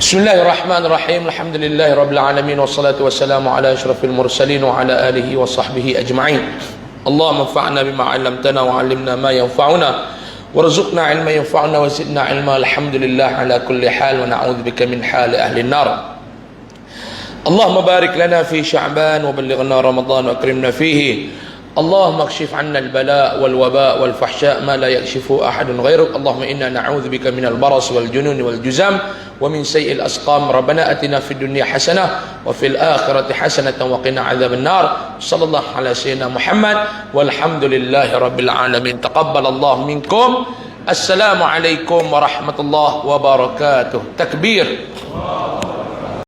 Bismillahirrahmanirrahim. Alhamdulillahi rabbil alamin wassalatu wassalamu ala asyrafil mursalin wa ala alihi wa sahbihi ajma'in. Allahumma anfa'na bima 'allamtana wa 'allimna ma yanfa'una warzuqna 'ilman yanfa'una wa zidna 'ilma. Alhamdulillah ala kulli hal wa na'udzu bika min hali ahli an-nar. Allahumma barik lana fi Sya'ban wa ballighna Ramadan wa akrimna fihi. اللهم اكشف عنا البلاء والوباء والفحشاء ما لا يكشفه أحد غيرك. اللهم إنا نعوذ بك من البرص والجنون والجزام ومن سيء الأسقام. ربنا أتنا في الدنيا حسنة وفي الآخرة حسنة وقنا عذاب النار. صلى الله على سيدنا محمد والحمد لله رب العالمين. تقبل الله منكم. السلام عليكم ورحمة الله وبركاته. تكبير.